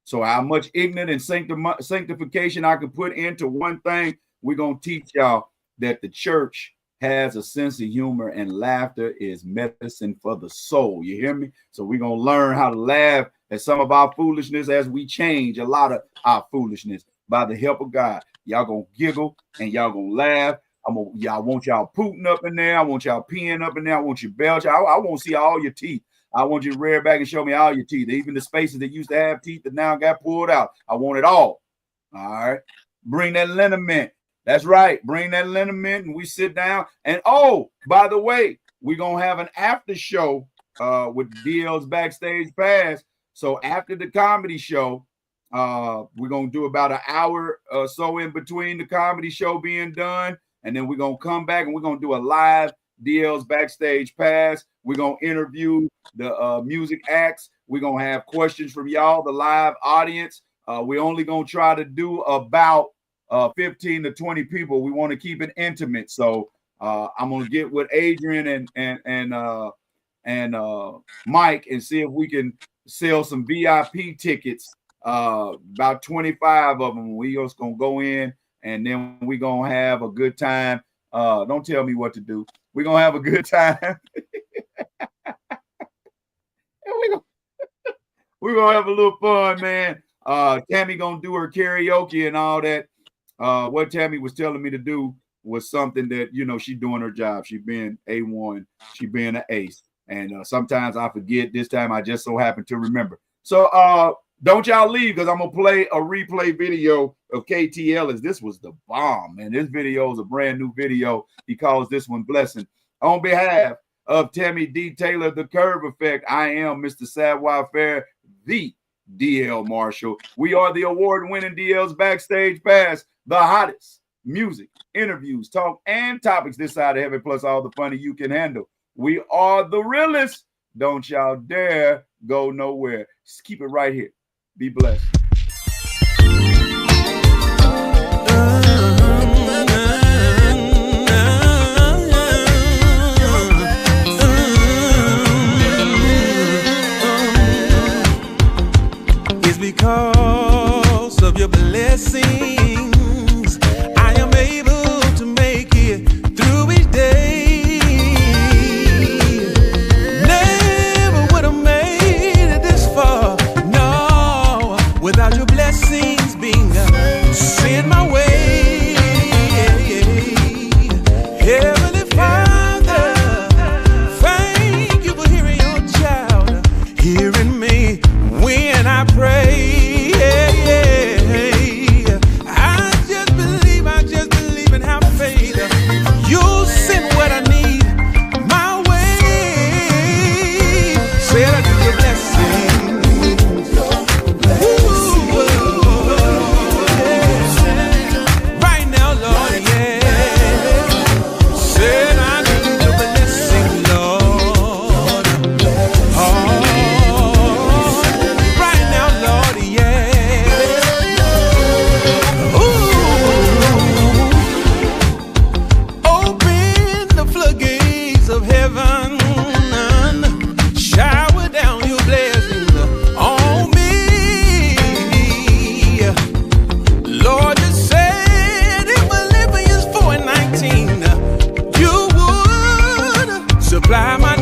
So how much ignorant and sanctification I can put into one thing, we're going to teach y'all that the church has a sense of humor, and laughter is medicine for the soul. You hear me? So we're going to learn how to laugh at some of our foolishness as we change a lot of our foolishness by the help of God. Y'all going to giggle and y'all going to laugh. Y'all want y'all pooting up in there. I want y'all peeing up in there. I want you belch. I want to see all your teeth. I want you to rear back and show me all your teeth. Even the spaces that used to have teeth that now got pulled out. I want it all. All right. Bring that liniment. That's right. Bring that liniment, and we sit down. And oh, by the way, we're going to have an after show with DL's Backstage Pass. So after the comedy show, we're going to do about an hour or so in between the comedy show being done. And then we're going to come back and we're going to do a live DL's Backstage Pass. We're going to interview the music acts. We're going to have questions from y'all, the live audience. We're only going to try to do about 15 to 20 people. We want to keep it intimate. So I'm going to get with Adrian and Mike and see if we can sell some VIP tickets, about 25 of them. We just going to go in and then we're going to have a good time. Don't tell me what to do. We're going to have a good time. We're going to have a little fun, man. Tammy going to do her karaoke and all that. What Tammy was telling me to do was something that, you know, she's doing her job. She being A1. She being an ace. And sometimes I forget. This time I just so happen to remember. So don't y'all leave, because I'm going to play a replay video of KT Ellis. This was the bomb, man. This video is a brand new video. He calls this one Blessing. On behalf of Tammy D. Taylor, The Curve Effect, I am Mr. Savoir Faire, the DL Marshall. We are the award-winning DL's Backstage Pass, the hottest music, interviews, talk, and topics this side of heaven, plus all the funny you can handle. We are the realest. Don't y'all dare go nowhere. Just keep it right here. Be blessed. It's because of your blessings I am able to make it through each day. Never would have made it this far, no, without your blessings being sent my way. Heavenly Father, thank you for hearing your child, hearing me when I pray. I just believe and have faith. You send what I need my way. Say I do your blessings. Right now, Lord, yeah. Said I need your blessing, Lord. Oh, right now, Lord, yeah. Open the floodgates of heaven, shower down your blessings on me. Lord, you said in Philippians 4:19, you would supply my